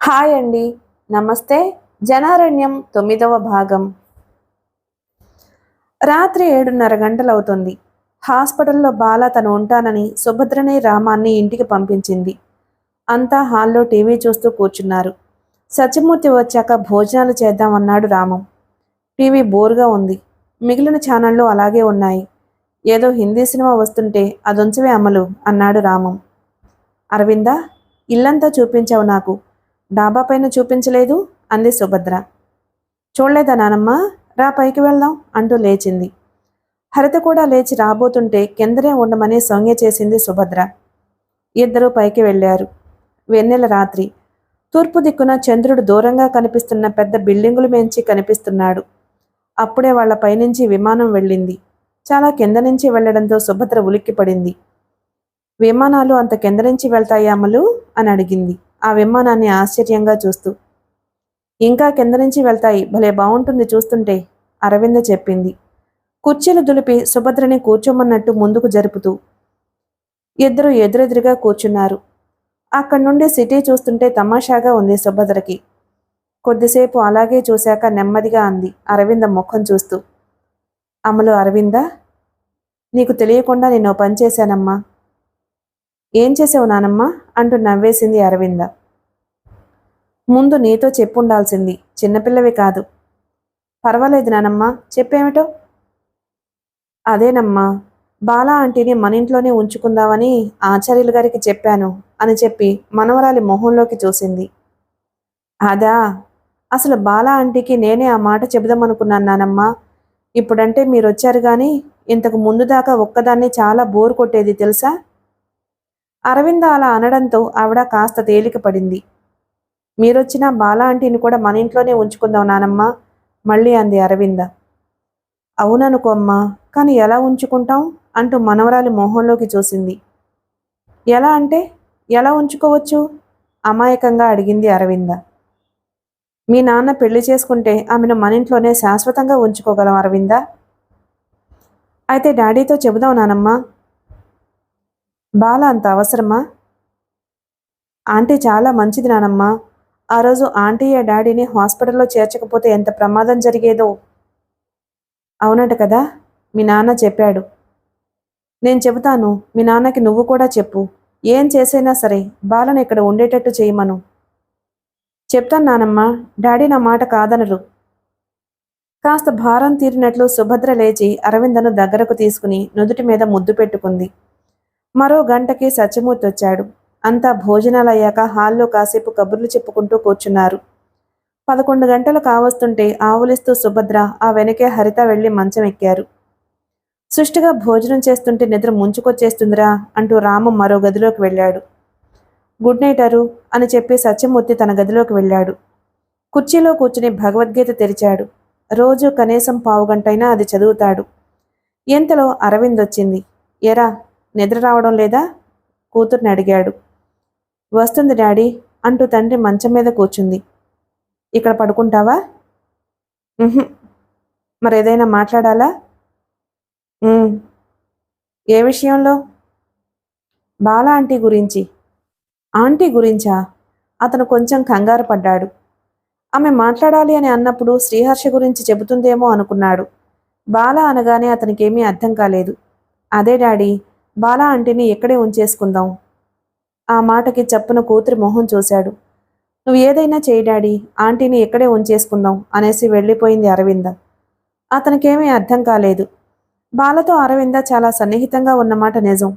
Hi అండి. నమస్తే. జనారణ్యం 9వ భాగం. రాత్రి 7:30 గంటలవుతుంది. హాస్పిటల్లో బాల తను ఉంటానని సుభద్రని, రామాన్ని ఇంటికి పంపించింది. అంతా హాల్లో టీవీ చూస్తూ కూర్చున్నారు. సత్యమూర్తి వచ్చాక భోజనాలు చేద్దామన్నాడు రామం. టీవీ బోరుగా ఉంది. మిగిలిన ఛానళ్లు అలాగే ఉన్నాయి. ఏదో హిందీ సినిమా వస్తుంటే అదుంచవే అమలు అన్నాడు రామం. అరవిందా, ఇల్లంతా చూపించావు నాకు, డాబా పైన చూపించలేదు అంది సుభద్ర. చూడలేదా నానమ్మ, రా పైకి వెళ్దాం అంటూ లేచింది. హరిత కూడా లేచి రాబోతుంటే కిందనే ఉండమని సౌజ్ఞ చేసింది సుభద్ర. ఇద్దరూ పైకి వెళ్ళారు. వెన్నెల రాత్రి. తూర్పు దిక్కున చంద్రుడు దూరంగా కనిపిస్తున్న పెద్ద బిల్డింగులు మేంచి కనిపిస్తున్నాడు. అప్పుడే వాళ్ల పైనుంచి విమానం వెళ్ళింది. చాలా కింద నుంచి వెళ్లడంతో సుభద్ర ఉలిక్కిపడింది. విమానాలు అంత కింద నుంచి వెళ్తాయి అమలు అని అడిగింది ఆ విమానాన్ని ఆశ్చర్యంగా చూస్తూ. ఇంకా కింద నుంచి వెళ్తాయి, భలే బాగుంటుంది చూస్తుంటే అరవింద చెప్పింది. కుర్చీలు దులిపి సుభద్రని కూర్చోమన్నట్టు ముందుకు జరుపుతూ. ఇద్దరు ఎదురెదురుగా కూర్చున్నారు. అక్కడి నుండి సిటీ చూస్తుంటే తమాషాగా ఉంది సుభద్రకి. కొద్దిసేపు అలాగే చూశాక నెమ్మదిగా అంది అరవింద ముఖం చూస్తూ. అమలు, అరవింద, నీకు తెలియకుండా నేను పని చేశానమ్మా. ఏం చేసావు నానమ్మ అంటూ నవ్వేసింది అరవింద. ముందు నీతో చెప్పుండాల్సింది, చిన్నపిల్లవి కాదు. పర్వాలేదు నానమ్మ, చెప్పేమిటో. అదేనమ్మా, బాలా ఆంటీని మన ఇంట్లోనే ఉంచుకుందామని ఆచార్యులు గారికి చెప్పాను అని చెప్పి మనవరాలి మొహంలోకి చూసింది. అదా, అసలు బాలా ఆంటీకి నేనే ఆ మాట చెబుదామనుకున్నాను నానమ్మ. ఇప్పుడంటే మీరొచ్చారు కానీ ఇంతకు ముందు దాకా ఒక్కదాన్ని చాలా బోరు కొట్టేది తెలుసా. అరవింద అలా అనడంతో ఆవిడ కాస్త తేలిక పడింది. మీరొచ్చినా బాలా ఆంటీని కూడా మన ఇంట్లోనే ఉంచుకుందాం నానమ్మ మళ్ళీ అంది అరవింద. అవుననుకో అమ్మా, కానీ ఎలా ఉంచుకుంటాం అంటూ మనవరాలి మొహంలోకి చూసింది. ఎలా అంటే ఎలా ఉంచుకోవచ్చు అమాయకంగా అడిగింది అరవింద. మీ నాన్న పెళ్లి చేసుకుంటే ఆమెను మన ఇంట్లోనే శాశ్వతంగా ఉంచుకోగలం అరవింద. అయితే డాడీతో చెబుదాం నానమ్మ. బాల అంత అవసరమా? ఆంటీ చాలా మంచిది నానమ్మ. ఆ రోజు ఆంటీయే డాడీని హాస్పిటల్లో చేర్చకపోతే ఎంత ప్రమాదం జరిగేదో. అవునట కదా, మీ నాన్న చెప్పాడు. నేను చెబుతాను, మీ నాన్నకి నువ్వు కూడా చెప్పు. ఏం చేసైనా సరే బాలను ఇక్కడ ఉండేటట్టు చేయమను. చెప్తాను నానమ్మ, డాడీ నా మాట కాదనరు. కాస్త భారం తీరినట్లు సుభద్ర లేచి అరవిందను దగ్గరకు తీసుకుని నుదుటి మీద ముద్దు పెట్టుకుంది. మరో గంటకి సత్యమూర్తి వచ్చాడు. అంతా భోజనాలయ్యాక హాల్లో కాసేపు కబుర్లు చెప్పుకుంటూ కూర్చున్నారు. 11 గంటలు కావస్తుంటే ఆవులిస్తూ సుభద్ర ఆ వెనకే హరిత వెళ్లి మంచం ఎక్కారు. సుష్టిగా భోజనం చేస్తుంటే నిద్ర ముంచుకొచ్చేస్తుందిరా అంటూ రామం మరో గదిలోకి వెళ్ళాడు. గుడ్ నైట్ అరు అని చెప్పి సత్యమూర్తి తన గదిలోకి వెళ్ళాడు. కుర్చీలో కూర్చుని భగవద్గీత తెరిచాడు. రోజు కనీసం పావుగంటైనా అది చదువుతాడు. ఇంతలో అరవింద్ వచ్చింది. ఎరా, నిద్ర రావడం లేదా కూతుర్ని అడిగాడు. వస్తుంది డాడీ అంటూ తండ్రి మంచం మీద కూర్చుంది. ఇక్కడ పడుకుంటావా? మరేదైనా మాట్లాడాలా? ఏ విషయంలో? బాలా ఆంటీ గురించి. ఆంటీ గురించా? అతను కొంచెం కంగారు పడ్డాడు. ఆమె మాట్లాడాలి అని అన్నప్పుడు శ్రీహర్ష గురించి చెబుతుందేమో అనుకున్నాడు. బాలా అనగానే అతనికేమీ అర్థం కాలేదు. అదే డాడీ, బాలా ఆంటీని ఇక్కడే ఉంచేసుకుందాం. ఆ మాటకి చప్పున కూతురి మొహం చూశాడు. నువ్వు ఏదైనా చేయి డాడీ, ఆంటీని ఇక్కడే ఉంచేసుకుందాం అనేసి వెళ్ళిపోయింది అరవింద. అతనికేమీ అర్థం కాలేదు. బాలతో అరవింద చాలా సన్నిహితంగా ఉన్నమాట నిజం.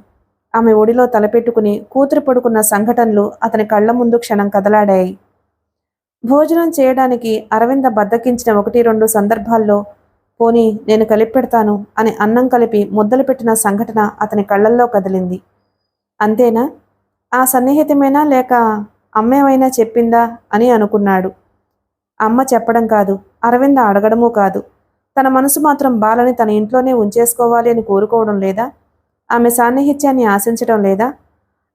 ఆమె ఒడిలో తలపెట్టుకుని కూతురు పడుకున్న సంఘటనలు అతని కళ్ల ముందు క్షణం కదలాడాయి. భోజనం చేయడానికి అరవింద బద్దకించిన 1-2 సందర్భాల్లో పోనీ నేను కలిపి పెడతాను అని అన్నం కలిపి ముద్దలు పెట్టిన సంఘటన అతని కళ్లల్లో కదిలింది. అంతేనా? ఆ సన్నిహితమేనా లేక అమ్మేమైనా చెప్పిందా అని అనుకున్నాడు. అమ్మ చెప్పడం కాదు, అరవింద అడగడమూ కాదు. తన మనసు మాత్రం బాలని తన ఇంట్లోనే ఉంచేసుకోవాలి అని కోరుకోవడం లేదా? ఆమె సాన్నిహిత్యాన్ని ఆశించడం లేదా?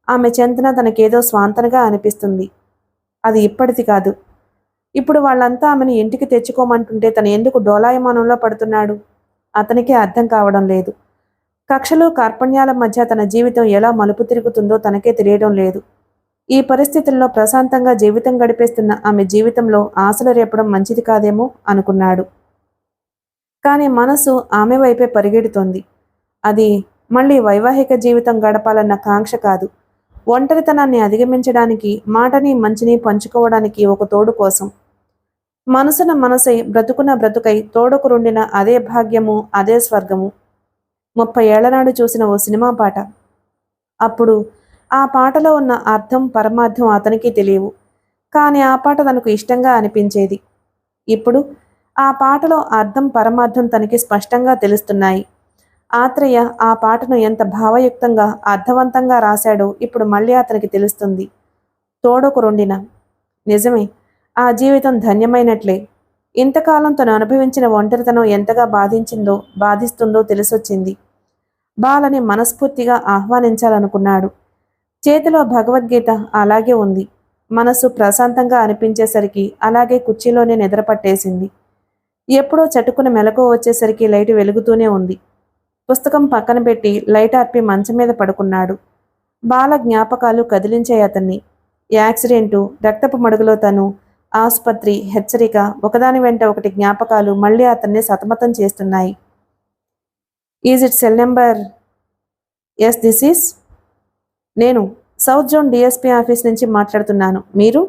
ఆమె చెంతన తనకేదో స్వాంతనగా అనిపిస్తుంది. అది ఇప్పటిది కాదు. ఇప్పుడు వాళ్ళంతా ఆమెను ఇంటికి తెచ్చుకోమంటుంటే తను ఎందుకు డోలాయమానంలో పడుతున్నాడు? అతనికే అర్థం కావడం లేదు. కక్షలు కార్పణ్యాల మధ్య తన జీవితం ఎలా మలుపు తిరుగుతుందో తనకే తెలియడం లేదు. ఈ పరిస్థితుల్లో ప్రశాంతంగా జీవితం గడిపేస్తున్న ఆమె జీవితంలో ఆశలు రేపడం మంచిది కాదేమో అనుకున్నాడు. కానీ మనసు ఆమె వైపే పరిగెడుతోంది. అది మళ్ళీ వైవాహిక జీవితం గడపాలన్న కాంక్ష కాదు, ఒంటరితనాన్ని అధిగమించడానికి, మాటని మంచిని పంచుకోవడానికి ఒక తోడు కోసం. మనసున మనసై బ్రతుకున బ్రతుకై తోడుకు రుండిన అదే భాగ్యము, అదే స్వర్గము. 30 ఏళ్ల నాడు చూసిన ఓ సినిమా పాట. అప్పుడు ఆ పాటలో ఉన్న అర్థం పరమార్థం అతనికి తెలియవు, కానీ ఆ పాట తనకు ఇష్టంగా అనిపించేది. ఇప్పుడు ఆ పాటలో అర్థం పరమార్థం తనకి స్పష్టంగా తెలుస్తున్నాయి. ఆత్రేయ ఆ పాటను ఎంత భావయుక్తంగా అర్థవంతంగా రాశాడో ఇప్పుడు మళ్ళీ అతనికి తెలుస్తుంది. తోడొక రొండిన. నిజమే, ఆ జీవితం ధన్యమైనట్లే. ఇంతకాలం తను అనుభవించిన ఒంటరితనం ఎంతగా బాధిస్తుందో తెలిసొచ్చింది. బాలని మనస్ఫూర్తిగా ఆహ్వానించాలనుకున్నాడు. చేతిలో భగవద్గీత అలాగే ఉంది. మనసు ప్రశాంతంగా అనిపించేసరికి అలాగే కుర్చీలోనే నిద్రపట్టేసింది. ఎప్పుడో చటుకున మెలకువ వచ్చేసరికి లైటు వెలుగుతూనే ఉంది. పుస్తకం పక్కన పెట్టి లైట్ ఆర్పి మంచం మీద పడుకున్నాడు. బాల జ్ఞాపకాలు కదిలించాయి అతన్ని. యాక్సిడెంటు, రక్తపు మడుగులో తను, ఆసుపత్రి, హెచ్చరిక, ఒకదాని వెంట ఒకటి జ్ఞాపకాలు మళ్ళీ అతన్ని సతమతం చేస్తున్నాయి. Is it cell number? Yes, this is. నేను సౌత్ జోన్ డిఎస్పీ ఆఫీస్ నుంచి మాట్లాడుతున్నాను. మీరు?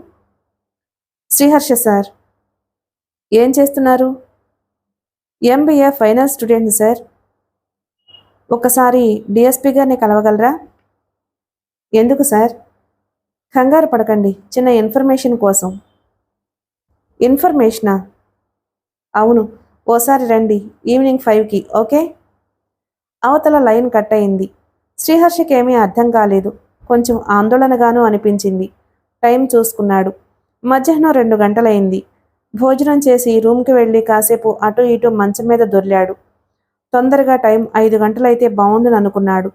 శ్రీహర్ష సార్. ఏం చేస్తున్నారు? MBA final student sir. ఒకసారి డిఎస్పీ గారిని కలవగలరా? ఎందుకు సార్? కంగారు పడకండి, చిన్న ఇన్ఫర్మేషన్ కోసం. ఇన్ఫర్మేషనా? అవును, ఓసారి రండి, ఈవినింగ్ 5కి. ఓకే. అవతల లైన్ కట్ అయింది. శ్రీహర్షకి ఏమీ అర్థం కాలేదు. కొంచెం ఆందోళనగానూ అనిపించింది. టైం చూసుకున్నాడు. మధ్యాహ్నం 2 గంటలైంది. భోజనం చేసి రూమ్కి వెళ్ళి కాసేపు అటు ఇటు మంచం మీద దొర్లాడు. తొందరగా టైం 5 గంటలైతే బాగుండును అనుకున్నాడు.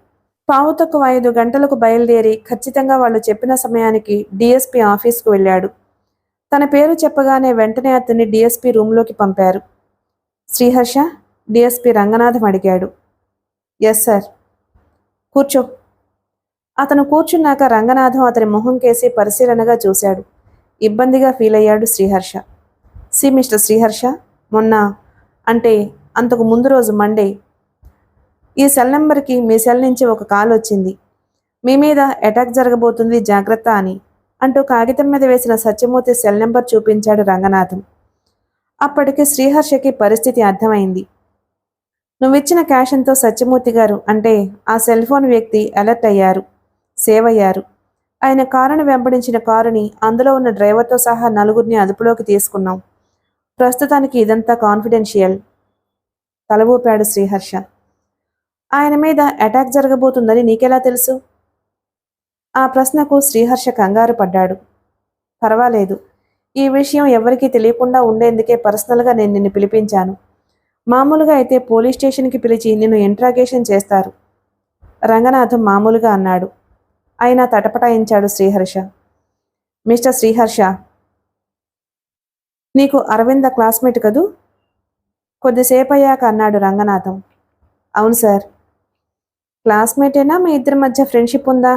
5:15 గంటలకు బయలుదేరి ఖచ్చితంగా వాళ్ళు చెప్పిన సమయానికి డిఎస్పీ ఆఫీస్కు వెళ్ళాడు. తన పేరు చెప్పగానే వెంటనే అతన్ని డిఎస్పీ రూంలోకి పంపారు. శ్రీహర్ష? డిఎస్పీ రంగనాథం అడిగాడు. Yes sir. కూర్చో. అతను కూర్చున్నాక రంగనాథం అతని మొహం కేసి పరిశీలనగా చూశాడు. ఇబ్బందిగా ఫీల్ అయ్యాడు శ్రీహర్ష. మిస్టర్ శ్రీహర్ష, మొన్న, అంటే అంతకు ముందు రోజు మండే, ఈ సెల్ నెంబర్కి మీ సెల్ నుంచి ఒక కాల్ వచ్చింది. మీ మీద అటాక్ జరగబోతుంది, జాగ్రత్త అని అంటూ కాగితం మీద వేసిన సత్యమూర్తి సెల్ నెంబర్ చూపించాడు రంగనాథం. అప్పటికి శ్రీహర్షకి పరిస్థితి అర్థమైంది. నువ్విచ్చిన క్యాషన్తో సత్యమూర్తి గారు, అంటే ఆ సెల్ ఫోన్ వ్యక్తి అలర్ట్ అయ్యారు, సేవ్ అయ్యారు. ఆయన కారును వెంబడించిన కారుని, అందులో ఉన్న డ్రైవర్తో సహా 4గురిని అదుపులోకి తీసుకున్నాం. ప్రస్తుతానికి ఇదంతా కాన్ఫిడెన్షియల్. తల ఊపాడు శ్రీహర్ష. ఆయన మీద అటాక్ జరగబోతుందని నీకెలా తెలుసు? ఆ ప్రశ్నకు శ్రీహర్ష కంగారు పడ్డాడు. పర్వాలేదు, ఈ విషయం ఎవరికీ తెలియకుండా ఉండేందుకే పర్సనల్గా నేను నిన్ను పిలిపించాను. మామూలుగా అయితే పోలీస్ స్టేషన్కి పిలిచి నిన్ను ఇంట్రాగేషన్ చేస్తారు. రంగనాథం మామూలుగా అన్నాడు. అయినా తటపటాయించాడు శ్రీహర్ష. మిస్టర్ శ్రీహర్ష, నీకు అరవింద క్లాస్మేట్ కదూ? కొద్దిసేపు అయ్యాక అన్నాడు రంగనాథం. అవును సార్. క్లాస్మేటేనా? మీ ఇద్దరి మధ్య ఫ్రెండ్షిప్ ఉందా?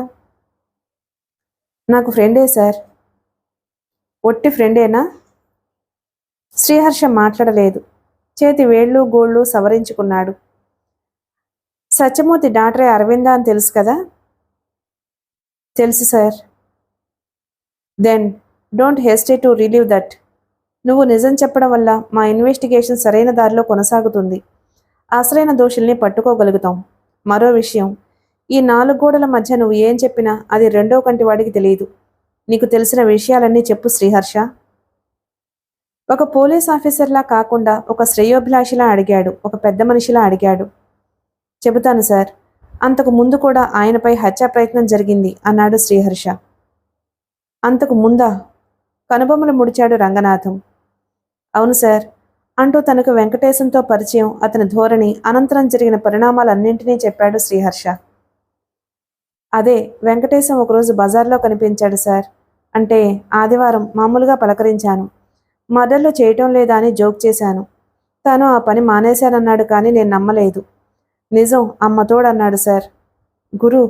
నాకు ఫ్రెండే సార్. ఒట్టి ఫ్రెండేనా? శ్రీహర్ష మాట్లాడలేదు. చేతి వేళ్ళు గోళ్ళు సవరించుకున్నాడు. సత్యమూర్తి డాక్టరే అరవింద అని తెలుసు కదా? తెలుసు sir. Then don't hesitate to relieve that. నువ్వు నిజం చెప్పడం వల్ల మా ఇన్వెస్టిగేషన్ సరైన దారిలో కొనసాగుతుంది. అసలైన దోషుల్ని పట్టుకోగలుగుతాం. మరో విషయం, ఈ 4 గోడల మధ్య నువ్వు ఏం చెప్పినా అది రెండో కంటి వాడికి తెలియదు. నీకు తెలిసిన విషయాలన్నీ చెప్పు శ్రీహర్ష. ఒక పోలీస్ ఆఫీసర్లా కాకుండా ఒక శ్రేయోభిలాషిలా అడిగాడు, ఒక పెద్ద మనిషిలా అడిగాడు. చెబుతాను సార్. అంతకు ముందు కూడా ఆయనపై హత్యా ప్రయత్నం జరిగింది అన్నాడు శ్రీహర్ష. అంతకు ముందా? కనుబొమ్మలు ముడిచాడు రంగనాథం. అవును సార్ అంటూ తనకు వెంకటేశంతో పరిచయం, అతని ధోరణి, అనంతరం జరిగిన పరిణామాలన్నింటినీ చెప్పాడు శ్రీహర్ష. అదే, వెంకటేశం ఒకరోజు బజార్లో కనిపించాడు సార్. అంటే ఆదివారం మామూలుగా పలకరించాను. మర్డర్లు చేయటం లేదా అని జోక్ చేశాను. తాను ఆ పని మానేశానన్నాడు, కానీ నేను నమ్మలేదు. నిజం, అమ్మ తోడన్నాడు సార్. గురు,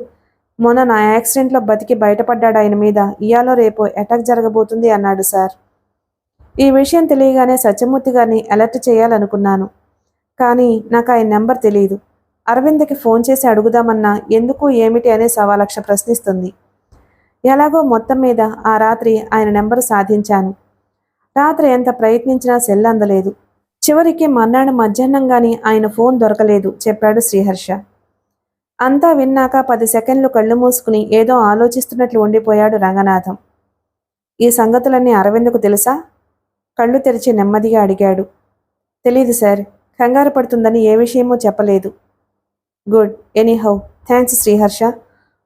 మొన్న నా యాక్సిడెంట్లో బతికి బయటపడ్డాడు ఆయన మీద ఇయాలో రేపో అటాక్ జరగబోతుంది అన్నాడు సార్. ఈ విషయం తెలియగానే సత్యమూర్తి గారిని అలర్ట్ చేయాలనుకున్నాను. కానీ నాకు ఆయన నెంబర్ తెలియదు. అరవింద్కి ఫోన్ చేసి అడుగుదామన్నా ఎందుకు ఏమిటి అనే సవాలక్ష ప్రశ్నిస్తుంది. ఎలాగో మొత్తం మీద ఆ రాత్రి ఆయన నెంబరు సాధించాను. రాత్రి ఎంత ప్రయత్నించినా సెల్ అందలేదు. చివరికి మర్నాడు మధ్యాహ్నం గాని ఆయన ఫోన్ దొరకలేదు చెప్పాడు శ్రీహర్ష. అంతా విన్నాక 10 సెకండ్లు కళ్ళు మూసుకుని ఏదో ఆలోచిస్తున్నట్లు ఉండిపోయాడు రంగనాథం. ఈ సంగతులన్నీ అరవింద్కు తెలుసా? కళ్ళు తెరిచి నెమ్మదిగా అడిగాడు. తెలీదు సార్. కంగారు పడుతుందని ఏ విషయమూ చెప్పలేదు. గుడ్. Anyhow thanks Sriharsha.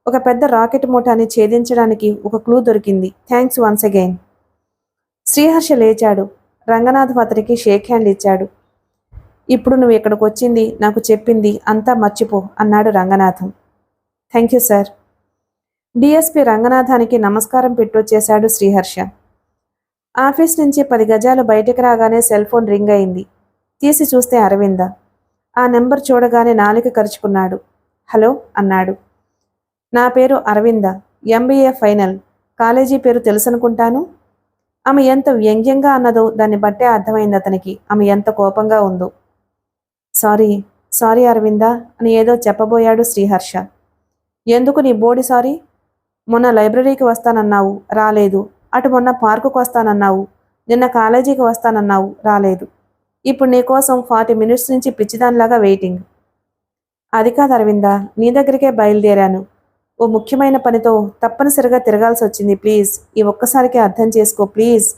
ఒక పెద్ద రాకెట్ మూటాన్ని ఛేదించడానికి ఒక క్లూ దొరికింది. Thanks once again. శ్రీహర్ష లేచాడు. రంగనాథం అతనికి షేక్ హ్యాండ్ ఇచ్చాడు. ఇప్పుడు నువ్వు ఇక్కడికి వచ్చింది, నాకు చెప్పింది అంతా మర్చిపో అన్నాడు Ranganatham. Thank you sir. DSP రంగనాథానికి నమస్కారం పెట్టొచ్చేశాడు శ్రీహర్ష. ఆఫీస్ నుంచి 10 గజాలు బయటికి రాగానే సెల్ ఫోన్ రింగ్ అయింది. తీసి చూస్తే అరవింద. ఆ నెంబర్ చూడగానే నాలుక కరుచుకున్నాడు. హలో అన్నాడు. నా పేరు అరవింద. MBA final. కాలేజీ పేరు తెలుసనుకుంటాను. ఆమె ఎంత వ్యంగ్యంగా అన్నదో దాన్ని బట్టే అర్థమైంది అతనికి ఆమె ఎంత కోపంగా ఉందో. సారీ అరవింద అని ఏదో చెప్పబోయాడు శ్రీహర్ష. ఎందుకు నీ బోడి సారీ? మొన్న లైబ్రరీకి వస్తానన్నావు, రాలేదు. అటు మొన్న పార్కుకు వస్తానన్నావు, నిన్న కాలేజీకి వస్తానన్నావు, రాలేదు. ఇప్పుడు నీకోసం 40 మినిట్స్ నుంచి పిచ్చిదానిలాగా వెయిటింగ్. అది కాదు అరవింద, నీ దగ్గరికే బయలుదేరాను. ఓ ముఖ్యమైన పనితో తప్పనిసరిగా తిరగాల్సి వచ్చింది. ప్లీజ్ ఈ ఒక్కసారికి అర్థం చేసుకో ప్లీజ్.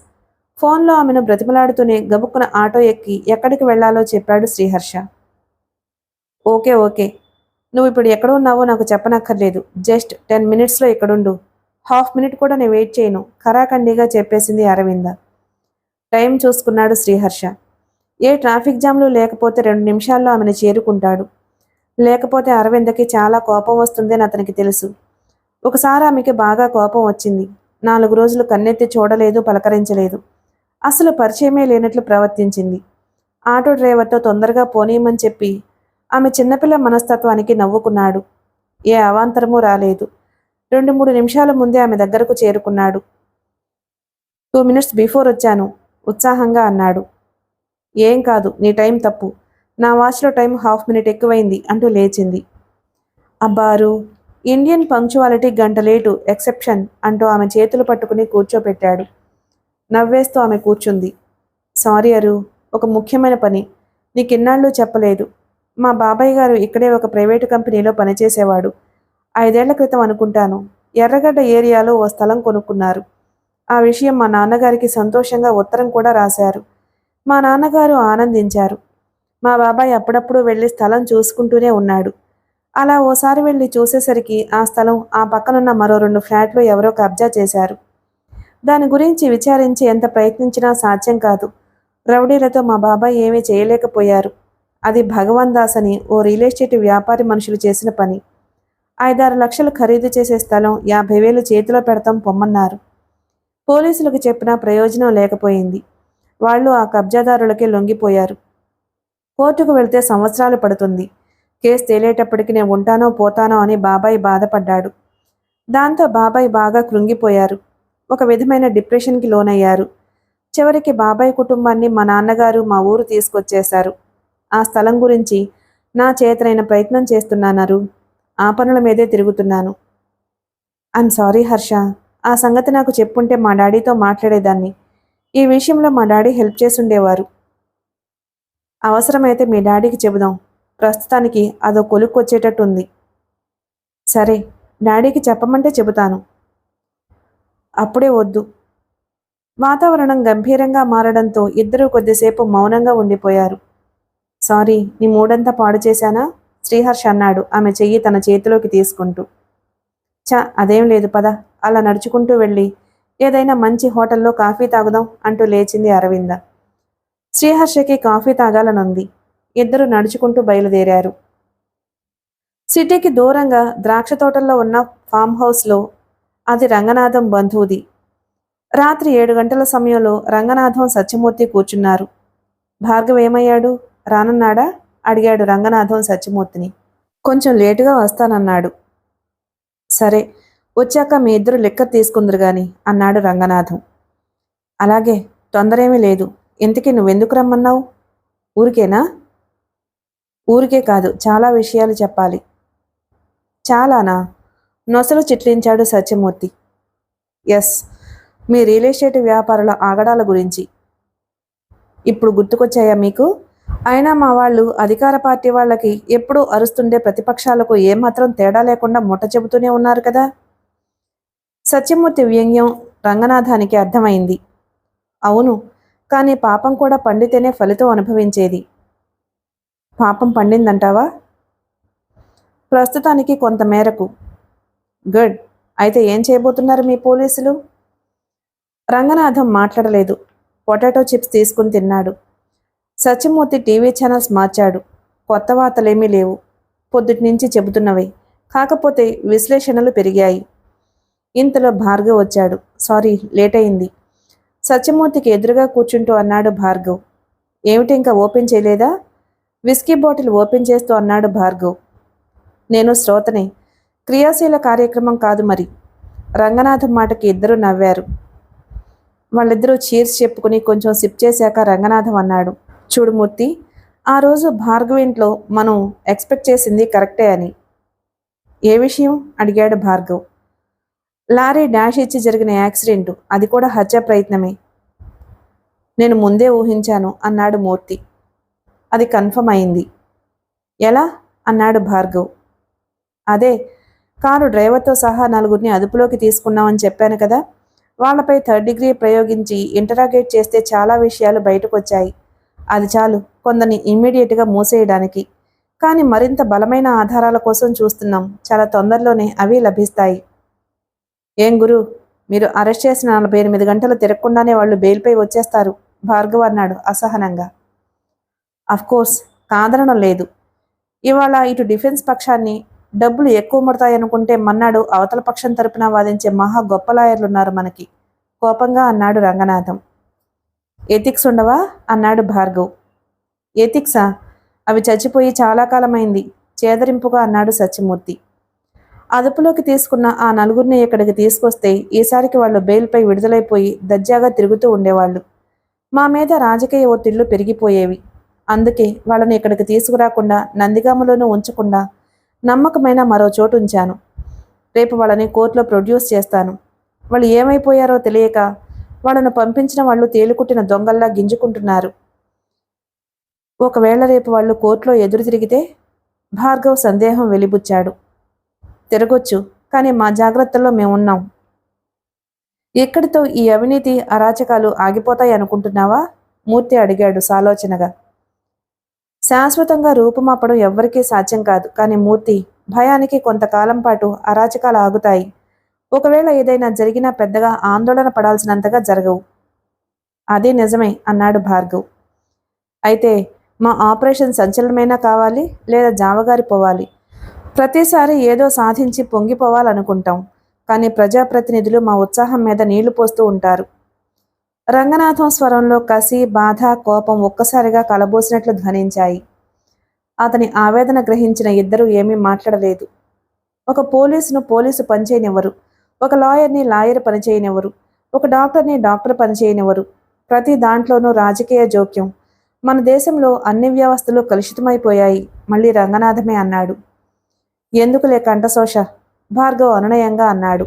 ఫోన్లో ఆమెను బ్రతిమలాడుతూనే గబుక్కున ఆటో ఎక్కి ఎక్కడికి వెళ్లాలో చెప్పాడు శ్రీహర్ష. ఓకే. నువ్వు ఇప్పుడు ఎక్కడ ఉన్నావో నాకు చెప్పనక్కర్లేదు. జస్ట్ 10 మినిట్స్లో ఇక్కడుండు. హాఫ్ మినిట్ కూడా నేను వెయిట్ చేయను ఖరాఖండిగా చెప్పేసింది అరవింద. టైం చూసుకున్నాడు శ్రీహర్ష. ఏ ట్రాఫిక్ జామ్లు లేకపోతే 2 నిమిషాల్లో ఆమెను చేరుకుంటాడు. లేకపోతే అరవిందకి చాలా కోపం వస్తుందని అతనికి తెలుసు. ఒకసారి ఆమెకి బాగా కోపం వచ్చింది. 4 రోజులు కన్నెత్తి చూడలేదు, పలకరించలేదు. అసలు పరిచయమే లేనట్లు ప్రవర్తించింది. ఆటో డ్రైవర్తో తొందరగా పోనీయమని చెప్పి ఆమె చిన్నపిల్ల మనస్తత్వానికి నవ్వుకున్నాడు. ఏ అవాంతరమూ రాలేదు. 2-3 నిమిషాల ముందే ఆమె దగ్గరకు చేరుకున్నాడు. 2 మినిట్స్ బిఫోర్ వచ్చాను ఉత్సాహంగా అన్నాడు. ఏం కాదు, నీ టైం తప్పు. నా వాచ్లో టైం హాఫ్ మినిట్ ఎక్కువైంది అంటూ లేచింది. అబ్బారు, ఇండియన్ పంక్చువాలిటీ గంట లేటు ఎక్సెప్షన్ అంటూ ఆమె చేతులు పట్టుకుని కూర్చోపెట్టాడు. నవ్వేస్తూ ఆమె కూర్చుంది. సారీ అరు, ఒక ముఖ్యమైన పని. నీకిన్నాళ్ళు చెప్పలేదు. మా బాబాయ్ గారు ఇక్కడే ఒక ప్రైవేటు కంపెనీలో పనిచేసేవాడు. 5 ఏళ్ల క్రితం అనుకుంటాను. ఎర్రగడ్డ ఏరియాలో ఓ స్థలం కొనుక్కున్నారు. ఆ విషయం మా నాన్నగారికి సంతోషంగా ఉత్తరం కూడా రాశారు. మా నాన్నగారు ఆనందించారు. మా బాబాయ్ అప్పుడప్పుడు వెళ్ళి స్థలం చూసుకుంటూనే ఉన్నాడు. అలా ఓసారి వెళ్ళి చూసేసరికి ఆ స్థలం ఆ పక్కనున్న మరో 2 ఫ్లాట్లు ఎవరో కబ్జా చేశారు. దాని గురించి విచారించి ఎంత ప్రయత్నించినా సాధ్యం కాదు. రౌడీలతో మా బాబాయ్ ఏమీ చేయలేకపోయారు. అది భగవాన్ దాస్ అని ఓ రియల్ ఎస్టేట్ వ్యాపారి మనుషులు చేసిన పని. 5-6 లక్షలు ఖరీదు చేసే స్థలం 50,000 చేతిలో పెడతాం పొమ్మన్నారు. పోలీసులకు చెప్పినా ప్రయోజనం లేకపోయింది. వాళ్ళు ఆ కబ్జాదారులకే లొంగిపోయారు. కోర్టుకు వెళ్తే సంవత్సరాలు పడుతుంది. కేసు తేలేటప్పటికి నేను ఉంటానో పోతానో అని బాబాయ్ బాధపడ్డాడు. దాంతో బాబాయ్ బాగా కృంగిపోయారు. ఒక విధమైన డిప్రెషన్కి లోనయ్యారు. చివరికి బాబాయ్ కుటుంబాన్ని మా నాన్నగారు మా ఊరు తీసుకొచ్చేశారు. ఆ స్థలం గురించి నా చేతనైన ప్రయత్నం చేస్తున్నానరు. ఆ పనుల మీదే తిరుగుతున్నాను. I'm sorry Harsha. ఆ సంగతి నాకు చెప్పుంటే మా డాడీతో మాట్లాడేదాన్ని. ఈ విషయంలో మా డాడీ హెల్ప్ చేసుండేవారు. అవసరమైతే మీ డాడీకి చెబుదాం. ప్రస్తుతానికి అదో కొలుక్కొచ్చేటట్టుంది. సరే, డాడీకి చెప్పమంటే చెబుతాను. అప్పుడే వద్దు. వాతావరణం గంభీరంగా మారడంతో ఇద్దరూ కొద్దిసేపు మౌనంగా ఉండిపోయారు. సారీ, నీ మూడంతా పాడు చేశానా? శ్రీహర్ష అన్నాడు ఆమె చెయ్యి తన చేతిలోకి తీసుకుంటూ. అదేం లేదు పద. అలా నడుచుకుంటూ వెళ్ళి ఏదైనా మంచి హోటల్లో కాఫీ తాగుదాం అంటూ లేచింది అరవింద. శ్రీహర్షకి కాఫీ తాగాలనుంది. ఇద్దరు నడుచుకుంటూ బయలుదేరారు. సిటీకి దూరంగా ద్రాక్ష తోటల్లో ఉన్న ఫామ్ హౌస్లో, అది రంగనాథం బంధువుది. రాత్రి 7 గంటల సమయంలో రంగనాథం సత్యమూర్తి కూర్చున్నారు. భార్గవ్ ఏమయ్యాడు, రానున్నాడా అడిగాడు రంగనాథం సత్యమూర్తిని. కొంచెం లేటుగా వస్తానన్నాడు. సరే, వచ్చాక మీ ఇద్దరు లిక్కర్ తీసుకుందరు గాని అన్నాడు రంగనాథం. అలాగే, తొందరేమీ లేదు. ఇంతకీ నువ్వెందుకు రమ్మన్నావు? ఊరికేనా? ఊరికే కాదు, చాలా విషయాలు చెప్పాలి. చాలానా? నొసలు చిట్లించాడు సత్యమూర్తి. ఎస్, మీ రియల్ ఎస్టేట్ వ్యాపారుల ఆగడాల గురించి. ఇప్పుడు గుర్తుకొచ్చాయా మీకు? అయినా మా వాళ్ళు అధికార పార్టీ వాళ్ళకి ఎప్పుడూ అరుస్తుండే ప్రతిపక్షాలకు ఏమాత్రం తేడా లేకుండా ముట్ట చెబుతూనే ఉన్నారు కదా. సత్యమూర్తి వ్యంగ్యం రంగనాథానికి అర్థమైంది. అవును, కానీ పాపం కూడా పండితేనే ఫలితం అనుభవించేది. పాపం పండిందంటావా? ప్రస్తుతానికి కొంత మేరకు. గుడ్. అయితే ఏం చేయబోతున్నారు మీ పోలీసులు? రంగనాథం మాట్లాడలేదు. పొటాటో చిప్స్ తీసుకుని తిన్నాడు. సత్యమూర్తి టీవీ ఛానల్స్ మార్చాడు. కొత్త వార్తలేమీ లేవు. పొద్దుటి నుంచి చెబుతున్నవే, కాకపోతే విశ్లేషణలు పెరిగాయి. ఇంతలో భార్గవ్ వచ్చాడు. సారీ, లేట్ అయింది. సత్యమూర్తికి ఎదురుగా కూర్చుంటూ అన్నాడు భార్గవ్. ఏమిటి, ఇంకా ఓపెన్ చేయలేదా? విస్కీ బాటిల్ ఓపెన్ చేస్తూ అన్నాడు భార్గవ్. నేను శ్రోతనే, క్రియాశీల కార్యక్రమం కాదు మరి. రంగనాథం మాటకి ఇద్దరు నవ్వారు. వాళ్ళిద్దరూ చీర్స్ చెప్పుకుని కొంచెం సిప్ చేశాక రంగనాథం అన్నాడు, చూడు మూర్తి, ఆ రోజు భార్గవ్ ఇంట్లో మనం ఎక్స్పెక్ట్ చేసింది కరెక్టే అని. ఏ విషయం? అడిగాడు భార్గవ్. లారీ డాష్ ఇచ్చి జరిగిన యాక్సిడెంటు, అది కూడా హత్య ప్రయత్నమే. నేను ముందే ఊహించాను అన్నాడు మూర్తి. అది కన్ఫర్మ్ అయింది. ఎలా? అన్నాడు భార్గవ్. అదే, కారు డ్రైవర్తో సహా నలుగురిని అదుపులోకి తీసుకున్నామని చెప్పాను కదా. వాళ్లపై థర్డ్ డిగ్రీ ప్రయోగించి ఇంటరాగేట్ చేస్తే చాలా విషయాలు బయటకు వచ్చాయి. అది చాలు కొందరిని ఇమ్మీడియట్గా మూసేయడానికి. కానీ మరింత బలమైన ఆధారాల కోసం చూస్తున్నాం. చాలా తొందరలోనే అవి లభిస్తాయి. ఏం గురు, మీరు అరెస్ట్ చేసిన 48 గంటలు తిరగకుండానే వాళ్ళు బెయిల్పై వచ్చేస్తారు, భార్గవ్ అన్నాడు అసహనంగా. అఫ్కోర్స్, కాదనడం లేదు. ఇవాళ ఇటు డిఫెన్స్ పక్షాన్ని డబ్బులు ఎక్కువ ముడతాయనుకుంటే మన్నాడు అవతల పక్షం తరపున వాదించే మహా గొప్ప లాయర్లున్నారు మనకి, కోపంగా అన్నాడు రంగనాథం. ఎథిక్స్ ఉండవా? అన్నాడు భార్గవ్. ఎథిక్సా? అవి చచ్చిపోయి చాలా కాలమైంది, చేదరింపుగా అన్నాడు సత్యమూర్తి. అదుపులోకి తీసుకున్న ఆ నలుగురిని ఇక్కడికి తీసుకొస్తే ఈసారికి వాళ్ళు బెయిల్పై విడుదలైపోయి దర్జాగా తిరుగుతూ ఉండేవాళ్ళు. మా మీద రాజకీయ ఒత్తిళ్లు పెరిగిపోయేవి. అందుకే వాళ్ళని ఇక్కడికి తీసుకురాకుండా నందిగామలోనూ ఉంచకుండా నమ్మకమైన మరో చోటు ఉంచాను. రేపు వాళ్ళని కోర్టులో ప్రొడ్యూస్ చేస్తాను. వాళ్ళు ఏమైపోయారో తెలియక వాళ్ళను పంపించిన వాళ్ళు తేలికుట్టిన దొంగల్లా గింజుకుంటున్నారు. ఒకవేళ రేపు వాళ్ళు కోర్టులో ఎదురు తిరిగితే? భార్గవ్ సందేహం వెలిబుచ్చాడు. తిరగొచ్చు, కానీ మా జాగ్రత్తల్లో మేమున్నాం. ఎక్కడితో ఈ అవినీతి అరాచకాలు ఆగిపోతాయి అనుకుంటున్నావా? మూర్తి అడిగాడు సాలోచనగా. శాశ్వతంగా రూపుమాపడం ఎవ్వరికీ సాధ్యం కాదు, కానీ మూర్తి, భయానికి కొంతకాలం పాటు అరాచకాలు ఆగుతాయి. ఒకవేళ ఏదైనా జరిగినా పెద్దగా ఆందోళన పడాల్సినంతగా జరగవు. అది నిజమే అన్నాడు భార్గవ్. అయితే మా ఆపరేషన్ సంచలనమైనా కావాలి, లేదా జావగారిపోవాలి. ప్రతిసారి ఏదో సాధించి పొంగిపోవాలనుకుంటాం, కానీ ప్రజాప్రతినిధులు మా ఉత్సాహం మీద నీళ్లు పోస్తూ ఉంటారు. రంగనాథం స్వరంలో కసి, బాధ, కోపం ఒక్కసారిగా కలబోసినట్లు ధ్వనించాయి. అతని ఆవేదన గ్రహించిన ఇద్దరూ ఏమీ మాట్లాడలేదు. ఒక పోలీసును పోలీసు పనిచేయనివ్వరు, ఒక లాయర్ని లాయర్ పనిచేయనివ్వరు, ఒక డాక్టర్ని డాక్టర్ పనిచేయనివ్వరు. ప్రతి దాంట్లోనూ రాజకీయ జోక్యం. మన దేశంలో అన్ని వ్యవస్థలు కలుషితమైపోయాయి, మళ్ళీ రంగనాథమే అన్నాడు. ఎందుకులే కంఠశోష, భార్గవ్ అనునయంగా అన్నాడు.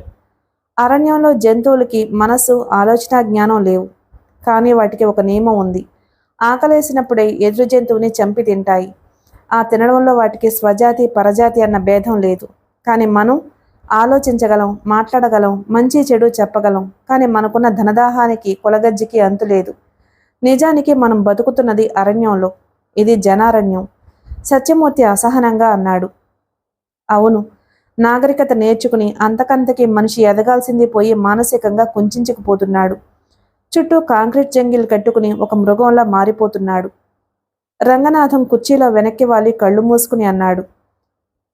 అరణ్యంలో జంతువులకి మనస్సు, ఆలోచన, జ్ఞానం లేవు. కానీ వాటికి ఒక నియమం ఉంది. ఆకలేసినప్పుడే ఎదురు జంతువుని చంపి తింటాయి. ఆ తినడంలో వాటికి స్వజాతి, పరజాతి అన్న భేదం లేదు. కానీ మనం ఆలోచించగలం, మాట్లాడగలం, మంచి చెడు చెప్పగలం. కానీ మనకున్న ధనదాహానికి, కులగజ్జికి అంతులేదు. నిజానికి మనం బతుకుతున్నది అరణ్యంలో. ఇది జనారణ్యం. సత్యమూర్తి అసహనంగా అన్నాడు. అవును, నాగరికత నేర్చుకుని అంతకంతకి మనిషి ఎదగాల్సింది పోయి మానసికంగా కుంచుకుపోతున్నాడు. చుట్టూ కాంక్రీట్ జంగిల్ కట్టుకుని ఒక మృగంలా మారిపోతున్నాడు. రంగనాథం కుర్చీలో వెనక్కి వాలి కళ్ళు మూసుకుని అన్నాడు.